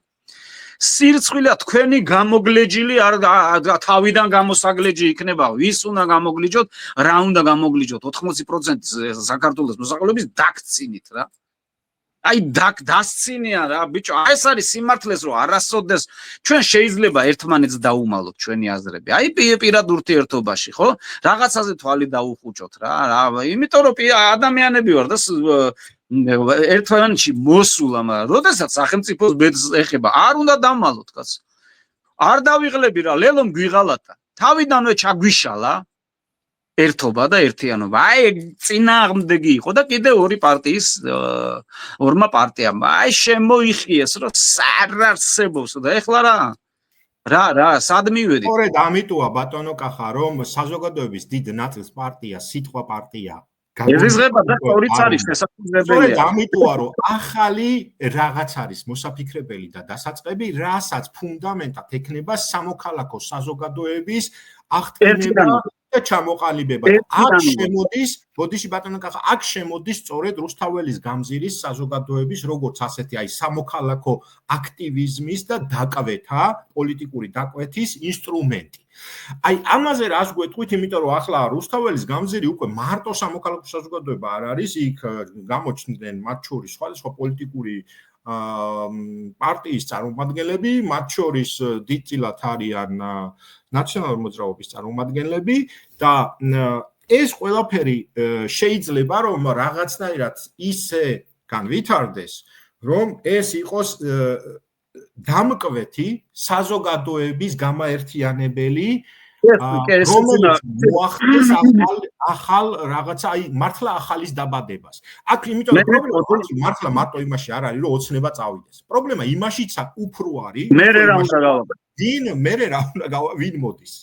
სირცხვილია თქვენი გამოგლეჯილი არ თავიდან გამოსაგლეჯი იქნება ვის უნდა გამოგლიჯოთ რა უნდა გამოგლიჯოთ 80% საქართველოს მოსახლეობის დაქცინით რა აი დასცინია რა ბიჭო ეს არის სიმართლეს რომ არასოდეს ჩვენ შეიძლება ერთმანეთს დაუმალოთ ჩვენი აზრები აი პირად ურთიერთობაში ხო რაღაცაზე თვალი დაუხუჭოთ რა იმიტომ რომ ადამიანები ვარ და ერთმანეთში მოსულა მაგრამ როდესაც სახელმწიფოს ბედს ეხება არ უნდა დამალოთ კაც არ დავიღლები რა ლელომ გვიღალატა თავიდანვე ჩაგვიშალა ერთობა და ერთიანობა აი წინააღმდეგი იყო და კიდე ორმა პარტიამ აი შემოიხიეს რომ სარარსებობს და ეხლა რა სად მივედით სწორედ ამიტოა ბატონო კახა რომ საზოგადოების დიდ ნაწილს პარტია სიტყვა პარტია ეზიზღება და სწორიც არის შესაძლებელია ამიტოა რომ ახალი რაღაც არის მოსაფიქრებელი და დასაწყები რასაც ფუნდამენტად ექნება სამოქალაქო საზოგადოების აღდგენება და ჩამოყალიბება აქ შემოდის ბოდიში ბატონო კახა აქ შემოდის სწორედ რუსთაველის გამზირის საზოგადოების როგორც ასეთი აი სამოქალაქო აქტივიზმის და დაკვეთა პოლიტიკური დაკვეთის ინსტრუმენტი აი ამაზე რას გვეტყვით იმიტომ რომ ახლა რუსთაველის გამზირი უკვე მარტო სამოქალაქო საზოგადოება არ არის იქ გამოჩნდნენ მათ შორის სხვადასხვა პოლიტიკური პარტიის წარმომადგენლები მათ შორის დიდწილად არიან ნაციონალური მოძრაობის წარმომადგენლები და ეს ყველაფერი შეიძლება რომ რაღაცნაირად ისე განვითარდეს რომ ეს იყოს დამკვეთი საზოგადოების გამაერთიანებელი რომელიც მოახდენს ახალ რაღაცა აი მართლა ახალის დაბადებას აქ იმიტომ რომ პრობლემა მართლა მარტო იმაში არ არის რომ ოცნება წავიდეს პრობლემა იმაშიც უფრო არის მე რა უნდა გავაკეთო ვინ მოდის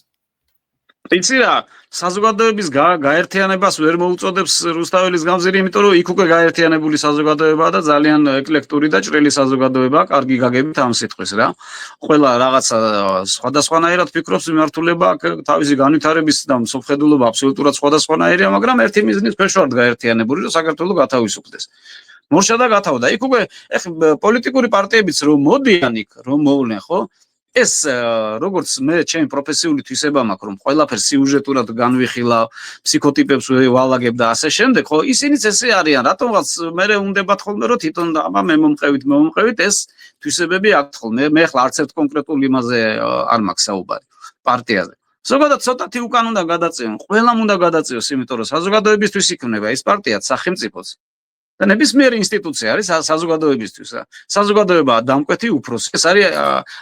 იცი რა საზოგადოების გაერთიანებას ვერ მოუწოდებს რუსთაველის გამზირი იმიტომ რომ იქ უკვე გაერთიანებული საზოგადოებაა და ძალიან ეკლექტური და ჭრელი საზოგადოებაა კარგი გაგებით ამ სიტყვის რა ყველა რაღაცა სხვადასხვანაირად ფიქრობს მიმართულება თავისი განვითარების და მსოფლმხედველობა აბსოლუტურად სხვადასხვანაირია მაგრამ ერთი მიზნის ფეშვარად გაერთიანებული რომ საქართველოს გათავისუფლდეს მორშა და გათავდა იქ უკვე პოლიტიკური პარტიებიც რომ მოდიან იქ რომ მოვლენ ხო ეს როგორც მე ჩემი პროფესიული თვისება მაქვს რომ ყველაფერს სიუჟეტურად განვიხილავ ფსიქოტიპებს ვალაგებ და ასე შემდეგ ხო ისინიც ესე არიან რატომღაც მე უნდებათ ხოლმე რომ თვითონ აბა მე მომყევით ეს თვისებები აქვს ხოლმე მე ახლა არც ერთ კონკრეტულ იმაზე არ მაქვს საუბარი პარტიაზე ზოგადად ცოტათი უკან უნდა გადაწევენ ყველამ უნდა გადაწევოს იმიტომ რომ საზოგადოებისთვის იქნება ეს პარტია სახელმწიფოს და ნებისმიერი ინსტიტუცია არის საზოგადოებისთვის. საზოგადოება დამკვეთი უფროსი. ეს არის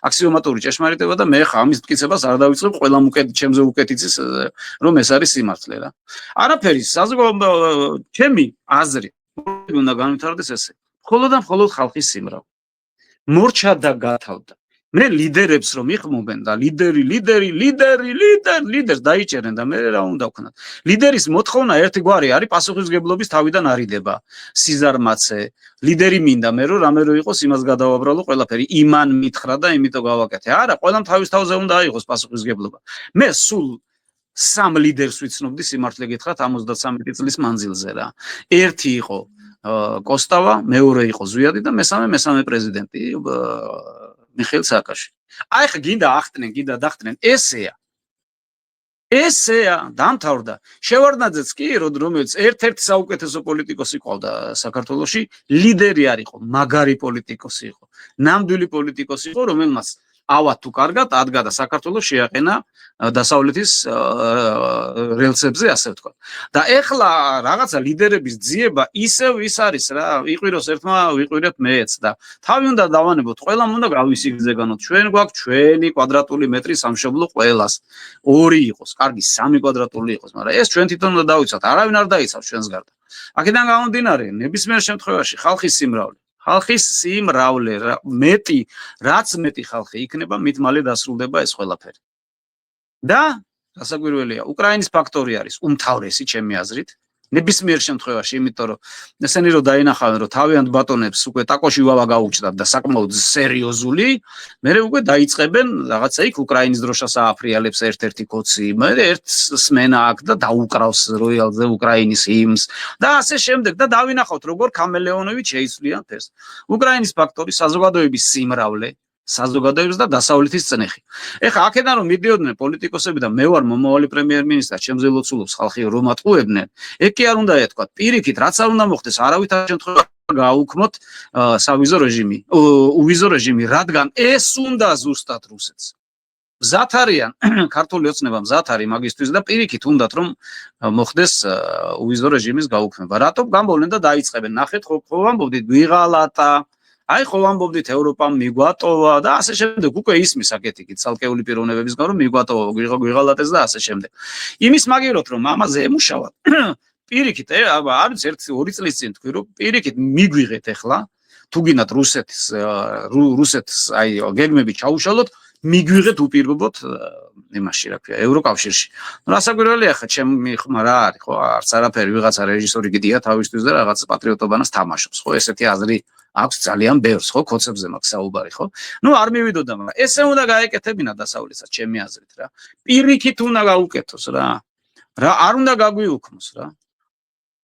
აქსიომატური ჭეშმარიტება და მე ხა ამის მტკიცებას არ დავიწყებ ყველა ჩემზე უკეთიცის რომ ეს არის სიმართლე რა. არაფერი ჩემი აზრი უნდა განვითარდეს ესე. მხოლოდ და მხოლოდ ხალხის სიმრავლა. მორჩა და გათავდა. მე ლიდერებს რომ იხმობენ და ლიდერს დაიჭერენ და მე რა უნდა ვქნათ. ლიდერის მოთხოვნა ერთი გვარი არის პასუხისმგებლობის თავიდან არიდება. სიზარმაცე, ლიდერი მინდა მე რომ რამე რო იყოს იმას გადავაბრალო ყველაფერი. იმან მითხრა და იმიტომ გავაკეთე. არა, ყველამ თავის თავზე უნდა აიღოს პასუხისმგებლობა. მე სულ სამ ლიდერს ვიცნობდი სიმართლე გითხრათ 73 წლის მანძილზე რა. ერთი იყო კოსტავა, მეორე იყო ზვიადი და მესამე პრეზიდენტი მიხეილ სააკაშვილი. აი ხა გინდა ახტნენ, გინდა დახტნენ, ესეა დამთავრდა. შევარდნაძეც კი რომელიც ერთ-ერთი საუკეთესო პოლიტიკოსი ყავდა საქართველოში, ლიდერი არ იყო, მაგარი პოლიტიკოსი იყო, ნამდვილი პოლიტიკოსი იყო, რომელმაც ავა თუ კარგად ადგა და საქართველოს შეაყენა დასავლეთის რელსებზე, ასე ვთქვა. და ეხლა რაღაცა ლიდერების ძიება ისევ ის არის რა, იყვიროს ერთმა, ვიყვირებ მეც და თავი უნდა დავანებოთ, ყველამ უნდა გავისიგზეგანოთ. ჩვენ გვაქვს ჩვენი კვადრატული მეტრი სამშობლო ყველას. 2 იყოს, კარგი 3 კვადრატული იყოს, მაგრამ ეს ჩვენ თვითონ უნდა დავიცავთ, არავინ არ დაიცავს ჩვენს გარდა. აქედან გამომდინარე, ნებისმიერ შემთხვევაში ხალხის სიმრავლე რაც მეტი ხალხი იქნება, მით მალე დასრულდება ეს ყველაფერი. და გასაკვირველია, უკრაინის ფაქტორი არის უმთავრესი ჩემი აზრით. ნებისმიერ შემთხვევაში, იმიტომ რომ ესენი რომ დაინახავენ, რომ თავიანთ ბატონებს უკვე ტაკოში ვავა გაუჩნდათ და საკმაოდ სერიოზული, მერე უკვე დაიწყებენ რაღაცა იქ უკრაინის დროშას ააფრიალებს ერთ-ერთი კოცი, მერე ერთ სმენა აქ და დაუკრავს როიალზე უკრაინის ჰიმნს და ასე შემდეგ და დავინახავთ როგორ ქამელეონოვით შეიცვლიან ფერს. უკრაინის ფაქტორი, საზოგადოების სიმრავლე, საზოგადოების და დასავლეთის წნეხი. ეხლა აქედან რომ მიდიოდნენ პოლიტიკოსები და მე ვარ მომავალი პრემიერ-მინისტრი, ჩემზე ლოცულობს ხალხი რომ ატყუებდნენ, ეგ კი არ უნდა ეთქვა. პირიქით, რაც არ უნდა მოხდეს, არავითარ შემთხვევაში გააუქმოთ სავიზო რეჟიმი, უვიზო რეჟიმი, რადგან ეს უნდა ზუსტად რუსეთს. მზად არიან, ქართული ოცნება მზად არის მაგისთვის და პირიქით უნდათ რომ მოხდეს უვიზო რეჟიმის გაუქმება. რატომ გამბოლნენ და დაიწყებენ? ნახეთ, ხო ვამბობდით ვიღალატა აი ხო ვამბობდით ევროპამ მიგვატოვა და ასე შემდეგ უკვე ისმის აკეთიკით ცალკეული პიროვნებების გამო რომ მიგვატოვა გვიღალატეს და ასე შემდეგ. იმის მაგივრად რომ ამაზე ემუშავათ პირიქით არის 1-2 წლის წინ თქვი რომ პირიქით მიგვიღეთ ახლა თუ გინდათ რუსეთს აი გეგმები ჩაუშალოთ მიგვიღეთ უპირობოდ იმაში რა ქვია ევროკავშირში. ნუ რასაკვირველია ხა ჩემი ხმა რა არის ხო არც არაფერი ვიღაცა რეჟისორი გიდია თავისთვის და რაღაც პატრიოტობანას თამაშობს ხო ესეთი აზრი აქვს ძალიან ბევრს ხო კოცებზე მაქვს საუბარი ხო ნუ არ მივიდოდა მაგრამ ესე უნდა გაეკეთებინა დასავლეთსაც ჩემი აზრით რა პირიქით უნდა გაუკეთოს რა არ უნდა გაგვიუქმოს რა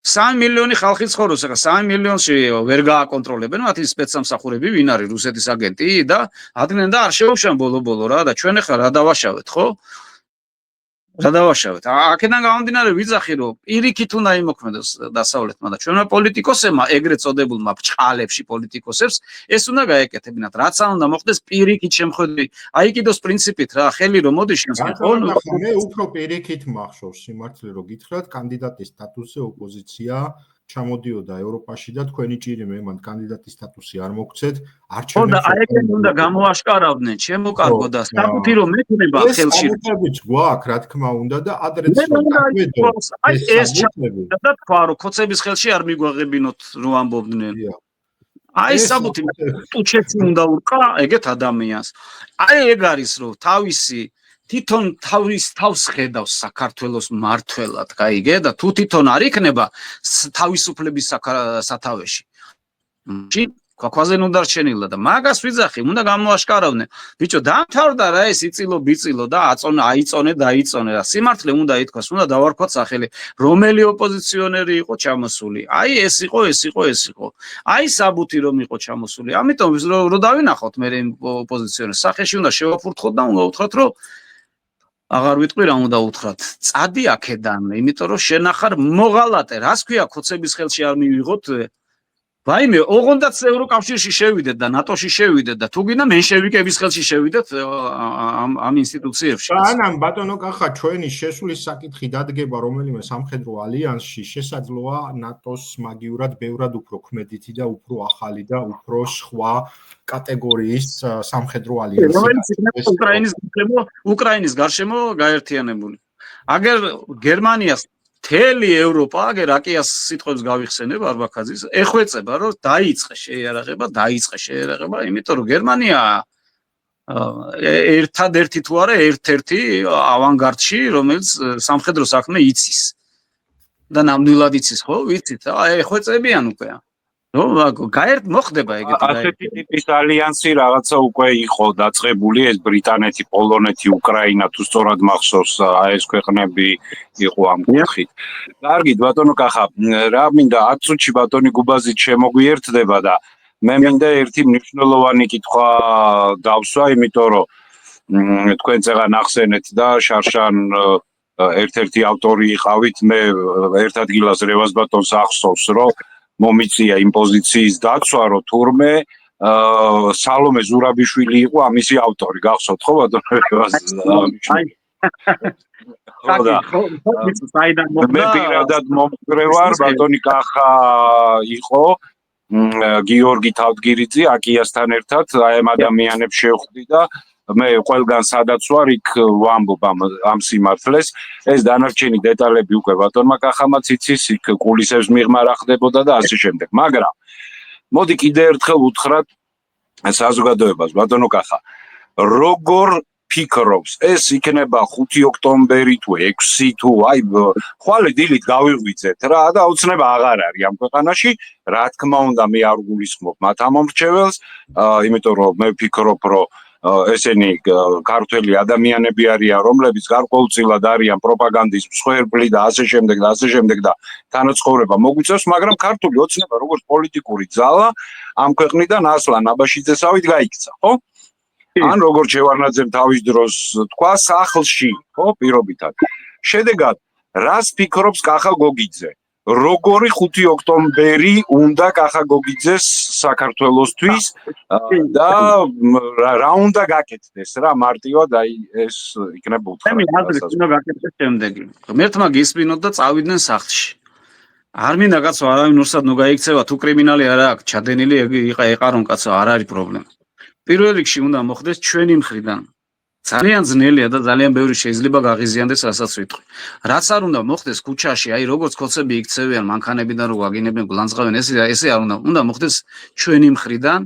3 მილიონი ხალხი ცხოვრობს ახლა 3 მილიონში ვერ გააკონტროლებენ მათი სპეცსამსახურები ვინ არის რუსეთის აგენტი და ადგნენ და არ შეუშან ბოლო-ბოლო რა და ჩვენ ახლა რა დავაშავეთ ხო რა დავაშავეთ აქედან გამომდინარე ვიძახი რომ პირიქით უნდა იმოქმედოს დასავლეთმა და ჩვენმა პოლიტიკოსებმა ეგრეთ წოდებულმა ბჭყალებში პოლიტიკოსებს ეს უნდა გაეკეთებინათ რაც არ უნდა მოხდეს პირიქით შემხედი აიკიდოს პრინციპით რა ხელი რომ მოდის შენსკენ ხო მე უფრო პირიქით მახშობს სიმართლე რომ გითხრათ კანდიდატის სტატუსზე ოპოზიცია ჩამოდიოდა ევროპაში და თქვენი ჭირი მე მან კანდიდატის სტატუსი არ მოგცეთ არჩევნებს ხო და აეგენ უნდა გამოაშკარავდნენ ჩემოკარგო და სტატუსი რომ მექნება ხელში ეს გვაქვს რა თქმა უნდა და ადრეც აი ეს ჩამოდი და თქვა რომ ქოცების ხელში არ მიგვაღებინოთ რომ ამბობდნენ აი საბუთი ტუჩეცი უნდა ურყა ეგეთ ადამიანს აი ეგ არის რომ თავისი თვითონ თავს ხედავს საქართველოს მართველად, გაიგე და თუ თვითონ არ იქნება თავისუფლების სათავეში. ქვაზე ნუ დარჩენილა და მაგას ვიძახი, უნდა გამოაშკარავდნენ. ბიჭო, დამთავრდა რა ეს იწილო და დაიწონე რა. სიმართლე უნდა ითქვას, უნდა დავარქვათ სახელი, რომელი ოპოზიციონერი იყო ჩამოსული. აი ეს იყო. აი საბუთი რომ იყო ჩამოსული. ამიტომ რომ დავინახოთ მე ოპოზიციონერს სახეში უნდა შევაფურთხოთ და უნდა უთხრათ რომ აღარ ვიტყვი რა უნდა უთხრათ წადი აქედან იმიტომ რომ შენახარ მოღალატე რას ქვია ქოცების ხელში არ მივიღოთ ვაიმე ოღონდაც ევროკავშირში შევიდეთ და ნატოში შევიდეთ და თუ გინდა მენშევიკების ხელში შევიდეთ ამ ინსტიტუციებში ანამ ბატონო კახა ჩვენი შესulis საკითხი დადგება რომელიმე სამხედრო ალიანსში შესაძლოა ნატოს მაგივრად ბევრად უფრო ქმედითი და უფრო ახალი და უფრო სხვა კატეგორიის სამხედრო ალიანსი უკრაინის გარშემო გაერთიანებული აგერ გერმანიას თელი ევროპა აგერ აკიას სიტყვებს გავიხსენებ არბაქაძის ეხვეწება რომ დაიწყე შეერაღება იმიტომ რომ გერმანია ერთადერთი თუ არა ერთ-ერთი ავანგარდში რომელიც სამხედრო საქმე იცის და ნამდვილად იცის ხო ვიცით ეხვეწებიან უკვე გაერთ მოხდება ეგეთი ასეთი ტიპის ალიანსი რაღაცა უკვე იყო დაწყებული, ეს ბრიტანეთი, პოლონეთი, უკრაინა თუ სწორად მახსოვს, ეს ქვეყნები იყო ამ კუთხით. კარგით, ბატონო კახა, რა მინდა 10 წუთში ბატონი გუბაზით შემოგვიერთდება და მე მინდა ერთი მნიშვნელოვანი კითხვა დავსვა, იმიტომ რომ თქვენ წეღან ახსენეთ და შარშან ერთ-ერთი ავტორი იყავით, მე ერთ ადგილას რევას ბატონს ახსოვს, რომ მომიწია იმ პოზიციის დაცვა, რომ თურმე სალომე ზურაბიშვილი იყო ამისი ავტორი, გახსოვთ ხო ბატონო რევას? მე პირადად მომწევარ, ბატონი კახა იყო გიორგი თავდგირიძე აკიასთან ერთად, აი ამ ადამიანებს შევხვდი და მე ყველგან სადაც ვარ, იქ ვამბობ ამ სიმართლეს. ეს დანარჩენი დეტალები უკვე ბატონმა კახამაც იცის, იქ კულისებს მიღმა რა ხდებოდა და ასე შემდეგ. მაგრამ მოდი კიდე ერთხელ უთხრათ საზოგადოებას, ბატონო კახა, როგორ ფიქრობს, ეს იქნება 5 ოქტომბერი თუ 6 თუ აი ხვალე დილით გავიღვიძეთ რა და აუცილებლად აღარ არის ამ ქვეყანაში, რა თქმა უნდა მე არ გულისხმობ მათ ამორჩეველს, იმიტომ რომ მე ვფიქრობ, რომ ესენი ქართველი ადამიანები არიან, რომლებიც გარკვეულწილად არიან პროპაგანდის მსხვერპლი და ასე შემდეგ და თანაცხოვრება მოგვიწევს, მაგრამ ქართული ოცნება როგორც პოლიტიკური ძალა ამ ქვეყნიდან ასლან აბაშიძესავით გაიქცა, ხო? ან როგორც შევარნაძემ თავის დროს თქვა, სახლში, ხო, პირობითად. შედეგად, რას ფიქრობს კახა გოგიძე? როგორი 5 ოქტომბერი უნდა კახა გოგიძეს საქართველოსთვის და რა უნდა გაკეთდეს რა მარტივად აი ეს იქნება უთხრა. მე აზრით უნდა გაკეთდეს შემდეგი. ღმერთმა გისმინოთ და წავიდნენ სახლში. არ მინდა კაცო არავინ ურსად ნუ გაიქცევა, თუ კრიმინალი არა აქვს ჩადენილი, ეყარონ კაცო, არ არის პრობლემა. პირველ რიგში უნდა მოხდეს ჩვენი მხრიდან. ძალიან ძნელია და ძალიან ბევრი შეიძლება გაღიზიანდეს, რასაც ვიტყვი. რაც არ უნდა მოხდეს ქუჩაში, აი როგორც კოცები იქცევიან მანქანებიდან რო გაგინებენ, გულანძღავენ, ესე არ უნდა მოხდეს ჩვენი მხრიდან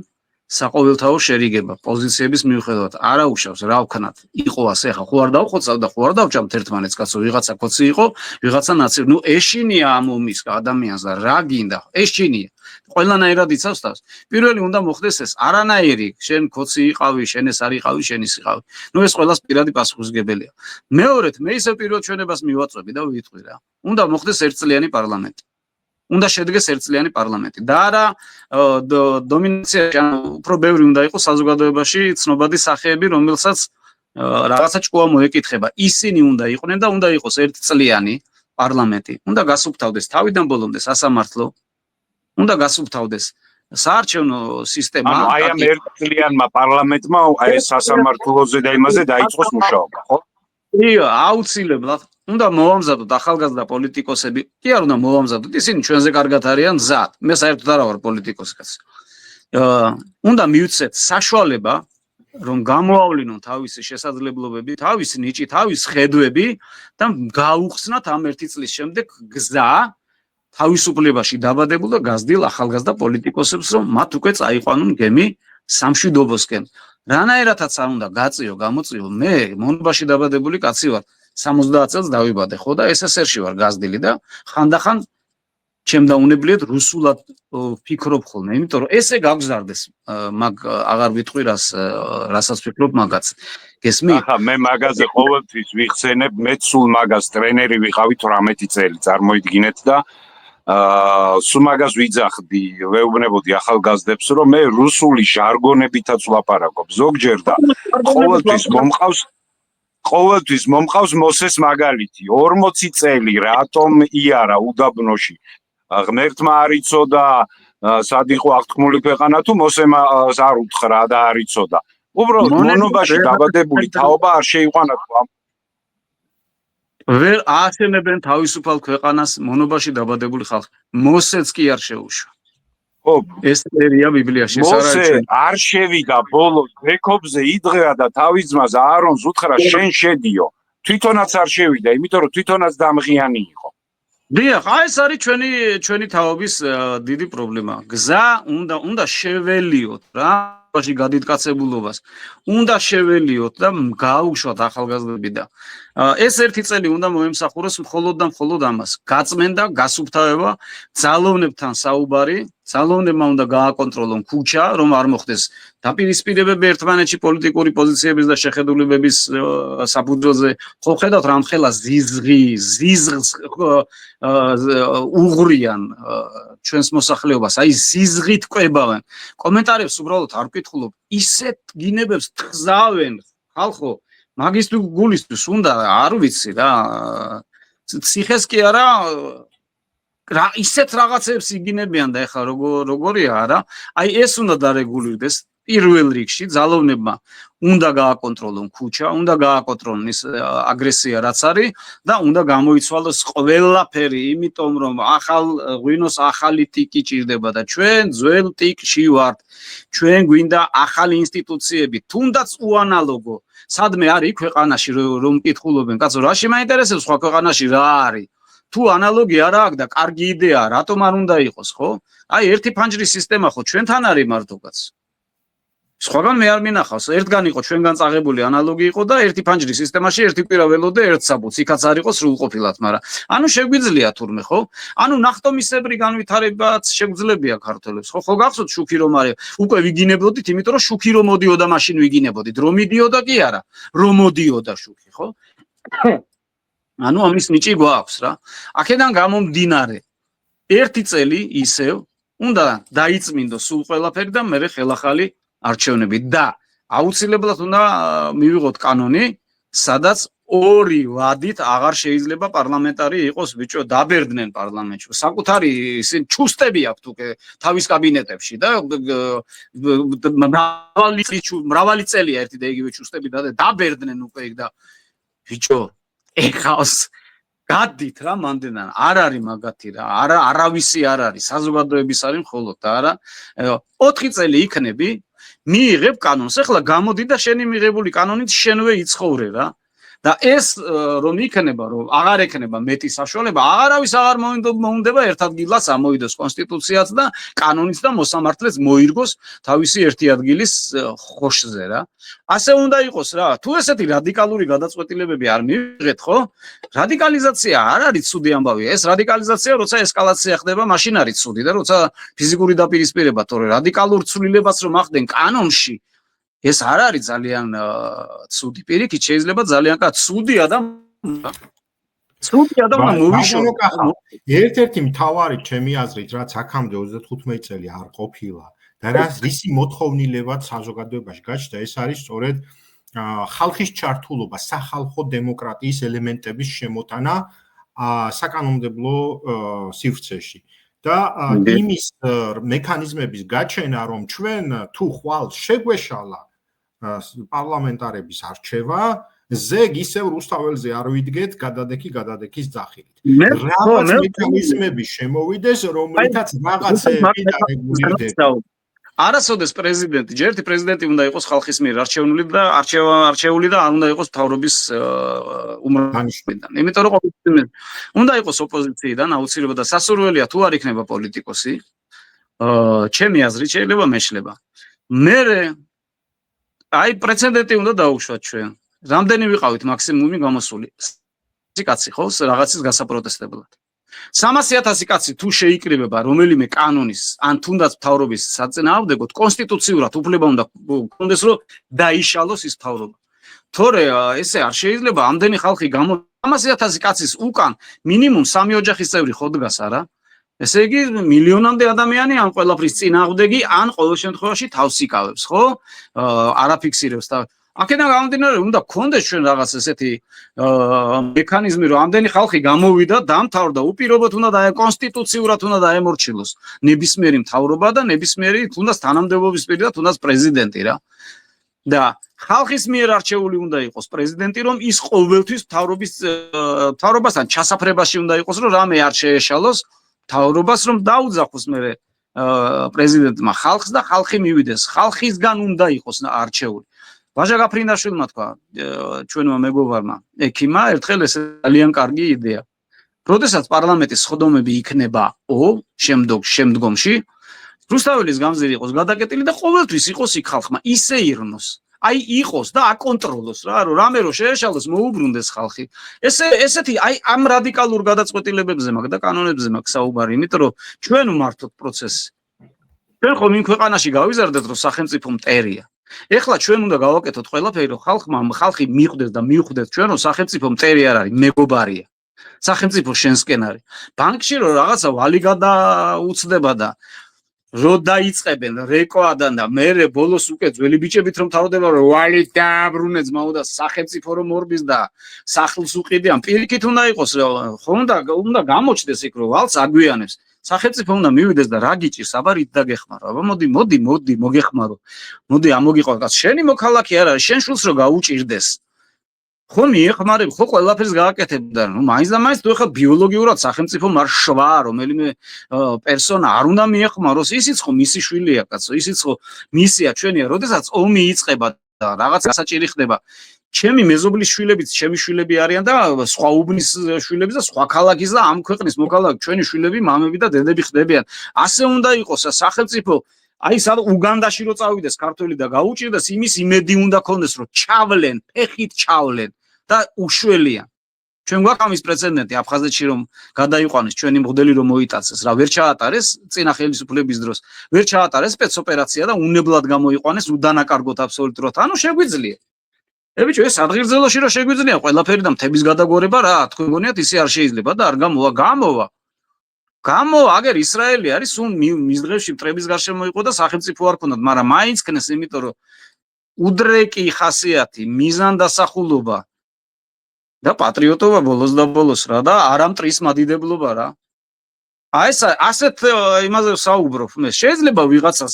საყოველთაო შერიგება პოზიციების მიუხედავად. არა უშავს რა ვქნათ. იყო ასე, ხა ხო არ დავხოცავ და ხო არ დავჭამთ ერთმანეთს, კაცო, ვიღაცა კოცი იყო, ვიღაცა ნაცი. ნუ ეშინია ამ ომის ადამიანს და რა გინდა? ეშინია. ყველანაირად იცავს თავს. პირველი უნდა მოხდეს ეს, არანაირი, შენ კოცი იყავი, შენ ეს არ იყავი, შენ ის იყავი. ნუ ეს ყველას პირადი პასუხისგებელია. მეორედ, მე ისევ პირველ ჩვენებას მივაწვევი და ვიტყვი რა. უნდა მოხდეს ერთწლიანი პარლამენტი. უნდა შედგეს ერთწლიანი პარლამენტი და არა დომინაციაში, უფრო ბევრი უნდა იყოს საზოგადოებაში ცნობადი სახეები, რომელსაც რაღაცა ჭკუა მოეკითხება. ისინი უნდა იყვნენ და უნდა იყოს ერთწლიანი პარლამენტი. უნდა გასუფთავდეს თავიდან ბოლომდე სასამართლო, უნდა გასუფთავდეს საარჩევნო სისტემა. ანუ აი ამ ერთწლიანმა პარლამენტმა აი ეს სასამართლოზე და იმაზე დაიწყოს მუშაობა, ხო? ია, აუცილებლად. უნდა მოვამზადოთ ახალგაზრდა პოლიტიკოსები. კი არ უნდა მოვამზადოთ, ისინი ჩვენზე კარგად არიან მზად. მე საერთოდ არა ვარ პოლიტიკოსი კაცი. უნდა მივცეთ საშუალება, რომ გამოავლინონ თავისი შესაძლებლობები, თავისი ნიჭი, თავის ხედვები და გაუხსნათ ამ 1 წლის შემდეგ გზა თავისუფლებაში დაბადებულ და გაზრდილ ახალგაზრდა პოლიტიკოსებს, რომ მათ უკვე წაიყვანონ გემი სამშვიდობოსკენ. რანაირადაც არ უნდა გაწიო, გამოწიო. მე მონობაში დაბადებული კაცი ვარ. 70 წელს დავიბადე, ხო და SSR-ში ვარ გაზრდილი და ხანდახან ჩემ დაუნებლიეთ რუსულად ფიქრობ ხოლმე, იმიტომ რომ ესე გაგზარდეს, მაგ აღარ ვიტყვი რასაც ფიქრობ მაგაც. გესმით? ახლა მე მაგაზე ყოველთვის ვიხსენებ, მე სულ მაგას ტრენერი ვიყავი 18 წელი, წარმოიდგინეთ და სულ მაგას ვიძახდი, ვეუბნებოდი ახალგაზრდებს, რომ მე რუსული ჟარგონებითაც ვლაპარაკობ. ზოგჯერ და ყოველთვის მომყავს მოსეს მაგალითი. 40 წელი რატომ იარა უდაბნოში? ღმერთმა არ იცოდა, სად იყო აღთქმული ქვეყანა თუ მოსემ არ უთხრა და არ იცოდა. უბრალოდ მონობაში დაბადებული თაობა არ შეიყვანა თუ ამ ვერ ააშენებენ თავისუფალ ქვეყანას მონობაში დაბადებული ხალხი. მოსეც კი არ შეუშვა. ხო, ეს წერია ბიბლიაში, ეს არ არის. მოსე არ შევიდა ბოლოს გრეკობზე იდღა და თავის ძმას აარონს უთხრა შენ შედიო. თვითონაც არ შევიდა, იმიტომ რომ თვითონაც დამღიანი იყო. დიახ, აი ეს არის ჩვენი თაობის დიდი პრობლემა. გზა უნდა შეველიოთ რა. ბაში გადიდკაცებულობას უნდა შეველიოთ და გააუშვათ ახალგაზრდები და ეს ერთი წელი უნდა მოემსახუროს მხოლოდ და მხოლოდ ამას გაწმენდა გასუფთავება ძალოვნებთან საუბარი ძალოვნებმა უნდა გააკონტროლონ ქუჩა რომ არ მოხდეს დაპირისპირებები ერთმანეთში პოლიტიკური პოზიციების და შეხედულებების საფუძველზე ხო ხედავთ რამხელა ზიზღს უღრიან ჩვენს მოსახლეობას აი ზიზღით კვებავენ კომენტარებს უბრალოდ არ ვკითხულობ ისეთ გინებებს თგზავენ ხალხო მაგის თუ გულისთვის უნდა არ ვიცი რა ციხეს კი არა რა ისეთ რაღაცებს იგინებიან და ეხლა როგორია არა აი ეს უნდა დარეგულირდეს პირველ რიგში ძალოვნებმა უნდა გააკონტროლონ ქუჩა უნდა გააკონტროლონ ის აგრესია რაც არის და უნდა გამოიცვალოს ყველაფერი იმიტომ რომ ახალ ღვინოს ახალი ტიკი ჭირდება და ჩვენ ძველ ტიკში ვართ ჩვენ გვინდა ახალი ინსტიტუციები თუნდაც უანალოგო სადმე არის ქვეყანაში რომ მკითხულობენ კაცო რაში მაინტერესებს სხვა ქვეყანაში რა არის თუ ანალოგი არა აქვს და კარგი იდეაა რატომ არ უნდა იყოს ხო აი ერთი ფანჯრის სისტემა ხო ჩვენთან არის მარტო კაც სხვაგან მე არ მინახავს ერთგან იყო ჩვენგან წაღებული ანალოგი იყო და ერთი ფანჯრის სისტემაში ერთი კვირა ველოდე ერთ საბუთს იქაც არ იყო სრულყოფილად მაგრამ ანუ შეგვიძლია თურმე ხო ანუ ნახტომისებრი განვითარებაც შეგვძლებია ქართველებს ხო გახსოვთ შუქი რომ არის უკვე ვიგინებოდით იმიტომ რომ შუქი რომ მოდიოდა მაშინ ვიგინებოდით რომ მიდიოდა კი არა რომ მოდიოდა შუქი ხო ანუ ამის ნიჭი გვაქვს რა აქედან გამომდინარე ერთი წელი ისევ უნდა დაიწმინდოს სულ ყველაფერი და მე ხელახალი არჩევნები და აუცილებლად უნდა მივიღოთ კანონი სადაც ორი ვადით აღარ შეიძლება პარლამენტარი იყოს ბიჭო დაბერდნენ პარლამენტში საკუთარი ჩუსტები აქვთ უკვე თავის კაბინეტებში და მრავალი წელია ერთი და იგივე ჩუსტები დაბერდნენ უკვე იქ და ბიჭო ეხავს გადით რა მანდენან არ არის მაგათი რა არავისი არ არის საზოგადოების არის მხოლოდ და არა 4 წელი იქნები მიიღებ კანონს ახლა გამოდი და შენი მიღებული კანონით შენვე იცხოვრე რა და ეს რომ იქნება რომ აღარ ექნება მეტი საშუალება აღარავის აღარ მოუნდება ერთ ადგილას ამოიდოს კონსტიტუციაც და კანონიც და მოსამართლეც მოირგოს თავისი ერთი ადგილის ხოშზე რა ასე უნდა იყოს რა თუ ესეთი რადიკალური გადაწყვეტილებები არ მივიღეთ ხო რადიკალიზაცია არ არის ცუდი ამბავია ეს რადიკალიზაცია როცა ესკალაცია ხდება მაშინ არის ცუდი და როცა ფიზიკური დაპირისპირება თორე რადიკალურ ცვლილებას რომ ახდენ კანონში ეს არ არის ძალიან ცუდი პირიქით შეიძლება ძალიან ცუდი ადამიანა მოვიშორო ერთ-ერთი მთავარი ჩემი აზრით რაც აქამდე 35 წელი არ ყოფილა და რისი მოთხოვნილებად საზოგადოებაში გაჩნდა ეს არის სწორედ ხალხის ჩართულობა სახალხო დემოკრატიის ელემენტების შემოტანა საკანონმდებლო სივრცეში და იმის მექანიზმების გაჩენა რომ ჩვენ თუ ხვალ შეგვეშალა პარლამენტარების არჩევა ზეგ ისევ რუსთაველზე არ ვიდგეთ გადადექის ძახილით რაღაც მექანიზმები შემოვიდეს რომლითაც რაღაცეები დარეგულირდება არასოდეს პრეზიდენტი ჯერთი პრეზიდენტი უნდა იყოს ხალხის მიერ არჩეული და არჩეული და არ უნდა იყოს მთავრობის უმრავლესობიდან იმიტომ რომ უნდა იყოს ოპოზიციიდან აუცილებლად და სასურველია თუ არ იქნება პოლიტიკოსი ჩემი აზრით შეიძლება მეშლება მე აი პრეცედენტი უნდა დაუშვათ ჩვენ რამდენი ვიყავით მაქსიმუმი გამოსული კაცი ხო რაღაცის გასაპროტესტებლად 300,000 კაცი თუ შეიკრიბება რომელიმე კანონის ან თუნდაც მთავრობის საწინააღმდეგოდ კონსტიტუციურად უფლება უნდა გქონდეს რომ დაიშალოს ის მთავრობა თორე ესე არ შეიძლება ამდენი ხალხი 300,000 კაცის უკან მინიმუმ 3 ოჯახის წევრი ხო დგას არა ესე იგი მილიონამდე ადამიანი ან ყველაფრის წინააღმდეგი ან ყოველ შემთხვევაში თავს იკავებს ხო არაფიქსირებს და აქედან გამომდინარე უნდა გქონდეს ჩვენ რაღაც ესეთი მექანიზმი რომ ამდენი ხალხი გამოვიდა დამთავრდა უპირობოდ უნდა და კონსტიტუციურად უნდა დაემორჩილოს ნებისმიერი მთავრობა და ნებისმიერი თუნდაც თანამდებობის პირი და თუნდაც პრეზიდენტი რა და ხალხის მიერ არჩეული უნდა იყოს პრეზიდენტი რომ ის ყოველთვის მთავრობასთან ჩასაფრებაში უნდა იყოს რომ რამე არ შეეშალოს მთავრობას რომ დაუძახოს მე პრეზიდენტმა ხალხს და ხალხი მივიდეს ხალხისგან უნდა იყოს არჩეული ვაჟა გაფრინდაშვილმა თქვა ჩვენმა მეგობარმა ექიმა ერთხელ ეს ძალიან კარგი იდეა როდესაც პარლამენტის სხდომები იქნებაო შემდგომში რუსთაველის გამზირი იყოს გადაკეტილი და ყოველთვის იყოს იქ ხალხმა ისე ირნოს. აი იყოს და აკონტროლოს რა, რომ რამე რო შეეშალოს მოუბრუნდეს ხალხი. ესეთი აი ამ რადიკალურ გადაწყვეტილებებზე მაგ და კანონებზე მაგ საუბარი, იმიტომ რომ ჩვენ ვმართოთ პროცესი. ჩვენ ხომ იმ ქვეყანაში გავიზარდეთ, რომ სახელმწიფო მტერია. ეხლა ჩვენ უნდა გავაკეთოთ ყველაფერი, რომ ხალხი მიხვდეს და მიხვდეს ჩვენ, რომ სახელმწიფო მტერი არ არის, მეგობარია. სახელმწიფო შენსკენ არის. ბანკში რომ რაღაცა ვალი გადაუცდება და რო დაიწყებენ რეკოადან და მერე ბოლოს უკვე ძველი ბიჭებით რომ თავდება რომ ვალი დააბრუნე ძმაო და სახელმწიფო რომ მორბის და სახლს უყიდიან პირიქით უნდა იყოს ხომ უნდა გამოჩდეს იქ რომ ვალს აგვიანებს სახელმწიფო უნდა მივიდეს და რა გიჭირს აბარით დაგეხმარო აბა მოდი მოგეხმარო მოდი ამოგიყვა კაც შენი მოქალაქე არ არის შენ შულს რო გაუჭირდეს ხო მიეხმარებ ხო ყველაფერს გააკეთებდა ნუ მაინც და მაინც თუ ეხლა ბიოლოგიურად სახელმწიფო მარშვა რომელიმე პერსონა არ უნდა მიეხმაროს ისიც ხო მისი შვილია კაცო ისიც ხო მისია ჩვენია როდესაც ომი იწყება და რაღაც გასაჭირი ხდება ჩემი მეზობლის შვილებიც ჩემი შვილები არიან და სხვა უბნის შვილები და სხვა ქალაქის და ამ ქვეყნის მოქალაქე ჩვენი შვილები მამები და დედები ხდებიან ასე უნდა იყოს სახელმწიფო აი სად უგანდაში რო წავიდეს ქართველი და გაუჭირდეს იმის იმედი უნდა ქონდეს რომ ჩავლენ ფეხით ჩავლენ და უშველიან ჩვენ გვაქვს ამის პრეცედენტი აფხაზეთში რომ გადაიყვანეს ჩვენი მოდელი რომ მოიტაცეს რა ვერ ჩაატარეს წინა ხელისუფლების დროს ვერ ჩაატარეს სპეცოპერაცია და უნებლად გამოიყვანეს უდანაკარგოთ აბსოლუტურად ანუ შეგვიძლია ბიჭო ეს ადგილზელოში რომ შეგვიძლია ყველაფერი და მთების გადაგორება რა თქვენ გონიათ ისე არ შეიძლება და არ გამოვა აგერ ისრაელი არის სულ მის დღეებში მტრების გარშემო იყო და სახელმწიფო არ ქონდათ მაგრამ მაინც ქნეს იმიტომ რომ უდრეკი ხასიათი მიზანდასახულობა და პატრიოტობა ბოლოს და ბოლოს რა და არა მტრის მადიდებლობა რა აი ეს ასეთ იმაზე საუბრობ მე შეიძლება ვიღაცას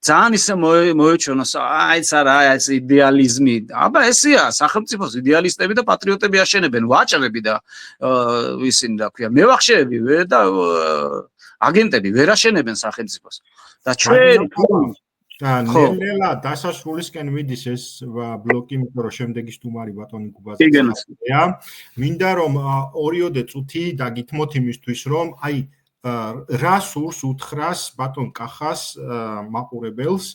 ძალიან ისე მოეჩვენოს აი ეს არა ეს იდეალიზმი აბა ესეა სახელმწიფოს იდეალისტები და პატრიოტები აშენებენ ვაჭრები და ისინი რა ქვია მევახშეები და აგენტები ვერ აშენებენ სახელმწიფოს და ჩვენ და ნელა დასასრულისკენ მიდის ეს ბლოკი იმიტომ რომ შემდეგი სტუმარი ბატონი გუბაზია მინდა რომ 2 წუთი დაგითმოთ იმისთვის რომ აი რა სურს უთხრას ბატონ კახას მაყურებელს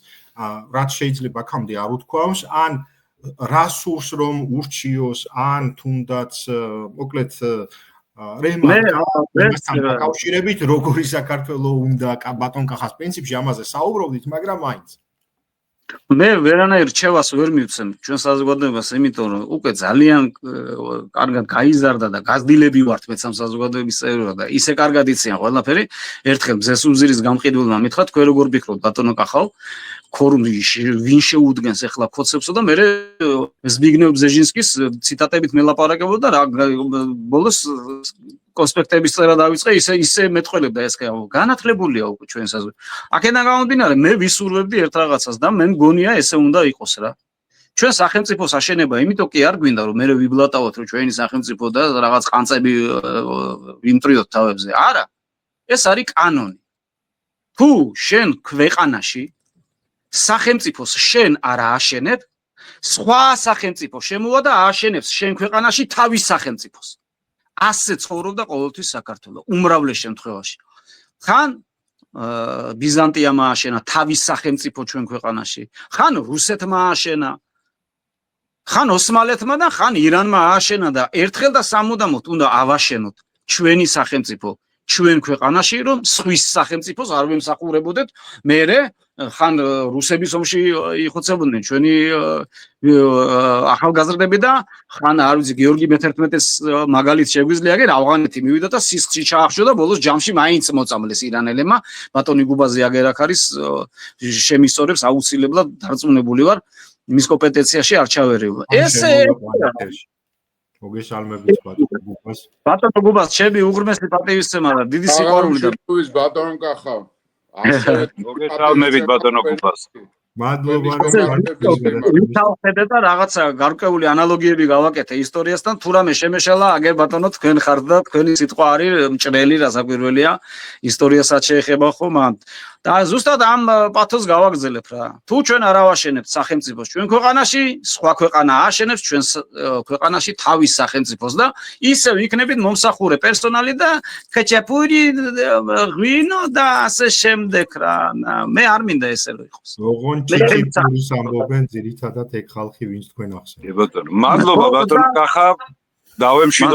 რაც შეიძლება აქამდე არ უთქვამს ან რა სურს რომ ურჩიოს ან თუნდაც მოკლედ რემასთან დაკავშირებით როგორი საქართველოს უნდა ბატონ კახას პრინციპში ამაზე საუბრობდით მაგრამ მაინც მე ვერანაირ რჩევას ვერ მივცემ ჩვენ საზოგადოებას იმიტომ რომ უკვე ძალიან კარგად გაიზარდა და გაზრდილები ვართ მეც ამ საზოგადოების წევრად და ისე კარგად იციან ყველაფერი ერთხელ მზეს უზირის გამყიდველმა მითხრა თქვენ როგორ ფიქრობთ ბატონო კახაო ქორუმი ვინ შეუდგენს ახლა ქოცებსო და მე ზბიგნევ ბზეჟინსკის ციტატებით მელაპარაკებოდა და რა ბოლოს კონსპექტების წერა დავიწყე ისე მეტყველებდა ეს განათლებულია უკვე ჩვენ საზოგადოება აქედან გამომდინარე მე ვისურვებდი ერთ რაღაცას და მე მგონია ესე უნდა იყოს რა ჩვენ სახელმწიფოს აშენება იმიტომ კი არ გვინდა რომ მე ვიბლატავოთ რომ ჩვენი სახელმწიფო და რაღაც ყანწები ვიმტრიოთ თავებზე არა ეს არის კანონი თუ შენ ქვეყანაში სახელმწიფოს შენ არ ააშენებ სხვა სახელმწიფო შემოვა და ააშენებს შენ ქვეყანაში თავის სახელმწიფოს ასე ცხოვრობდა ყოველთვის საქართველოს უმრავლეს შემთხვევაში ხან ბიზანტიამ ააშენა თავის სახელმწიფო ჩვენ ქვეყანაში ხან რუსეთმა ააშენა ხან ოსმალეთმა და ხან ირანმა ააშენა და ერთხელ და სამუდამოდ უნდა ავაშენოთ ჩვენი სახელმწიფო ჩვენ ქვეყანაში რომ სვის სახელმწიფოს არ ვემსახურებოდეთ მერე ხან რუსების ომში იხოცებოდნენ ჩვენი ახალგაზრდები და ხან არ ვიცი გიორგი მე-11-ის მაგალით შეგვიძლია აგერ ავღანეთი მივიდა და სისხლში ჩაახშო და ბოლოს ჯამში მაინც მოწამლეს ირანელებმა ბატონი გუბაზე აგერ აქ არის შემისწორებს აუცილებლად დარწმუნებული ვარ მის კომპეტენციაში არ ჩავერევა ესე მოგესალმებით ბატონო გუბას ბატონო გუბას ჩემი უღრმესი პატივისცემა და დიდი სიყვარული და ბატონო კახა მოგესალმებით ბატონო გუბას მადლობა ვითავხედე და რაღაცა გარკვეული ანალოგიები გავაკეთე ისტორიასთან თუ რამე შემეშალა აგერ ბატონო თქვენ ხართ და თქვენი სიტყვა არის მჭრელი რასაკვირველია ისტორიასაც შეეხება ხომ და ზუსტად ამ პათოს გავაგზელებ რა თუ ჩვენ არ ავაშენებთ სახელმწიფოს ჩვენ ქვეყანაში სხვა ქვეყანა აშენებს ჩვენ ქვეყანაში თავის სახელმწიფოს და ისევ იქნებით მომსახურე პერსონალი და ხეჭაპური ღვინო და ასე შემდეგ რა მე არ მინდა ესე რომ იყოს ოღონდ ჭიჭიპურის ამბობენ ძირითადად ეგ ხალხი ვინც თქვენ ახსენებთ ბატონო მადლობა ბატონო კახა დავემშვიდობ